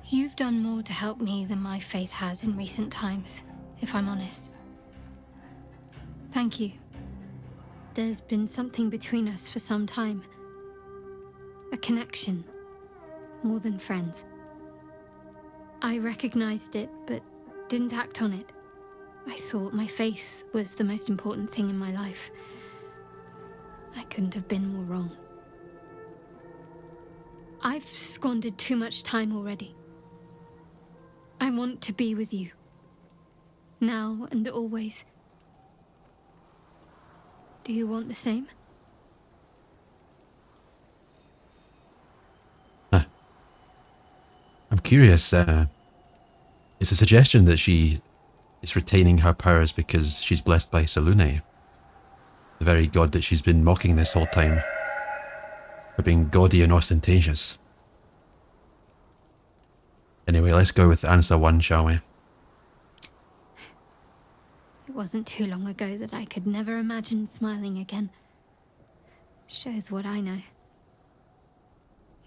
L: You've done more to help me than my faith has in recent times, if I'm honest. Thank you. There's been something between us for some time. A connection, more than friends. I recognized it, but didn't act on it. I thought my faith was the most important thing in my life. I couldn't have been more wrong. I've squandered too much time already. I want to be with you. Now and always. Do you want the same?
A: I'm curious, it's a suggestion that she is retaining her powers because she's blessed by Selûne, the very god that she's been mocking this whole time, for being gaudy and ostentatious. Anyway, let's go with answer 1, shall we?
L: It wasn't too long ago that I could never imagine smiling again. Shows what I know.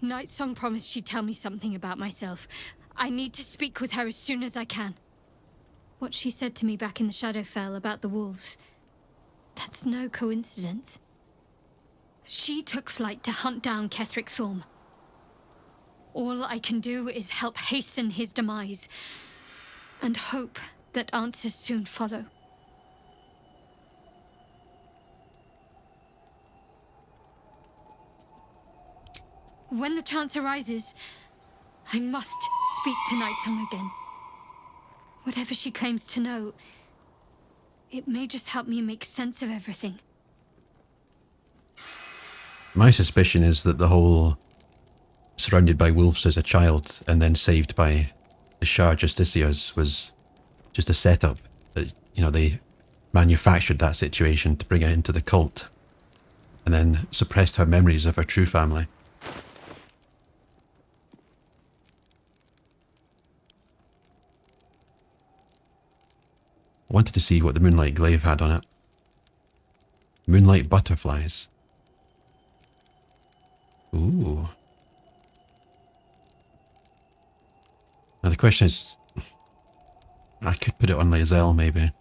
L: Nightsong promised she'd tell me something about myself. I need to speak with her as soon as I can. What she said to me back in the Shadowfell about the wolves, that's no coincidence. She took flight to hunt down Ketheric Thorm. All I can do is help hasten his demise, and hope that answers soon follow. When the chance arises, I must speak to Nightsong again. Whatever she claims to know, it may just help me make sense of everything.
A: My suspicion is that the whole surrounded by wolves as a child and then saved by the Dark Justiciars was just a setup. That, you know, they manufactured that situation to bring her into the cult and then suppressed her memories of her true family. I wanted to see what the Moonlight Glaive had on it. Moonlight butterflies. Ooh. Now the question is, I could put it on Lae'zel maybe.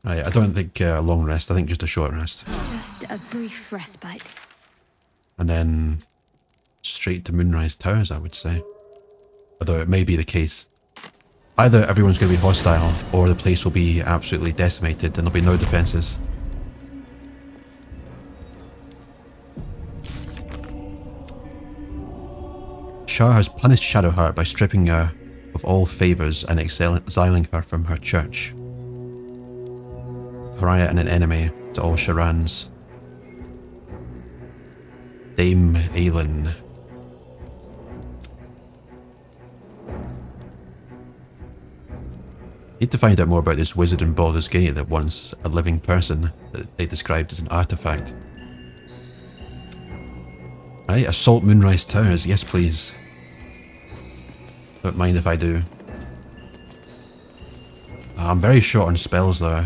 A: Right, I don't think a long rest, I think just a short rest.
L: Just a brief respite.
A: And then straight to Moonrise Towers, I would say. Although it may be the case. Either everyone's going to be hostile, or the place will be absolutely decimated and there'll be no defences. Shar has punished Shadowheart by stripping her of all favours and exiling her from her church. Pariah and an enemy to all Sharrans. Dame Aelin. Need to find out more about this wizard in Baldur's Gate that once a living person that they described as an artifact. Right, assault Moonrise Towers, yes please. Don't mind if I do. I'm very short on spells though.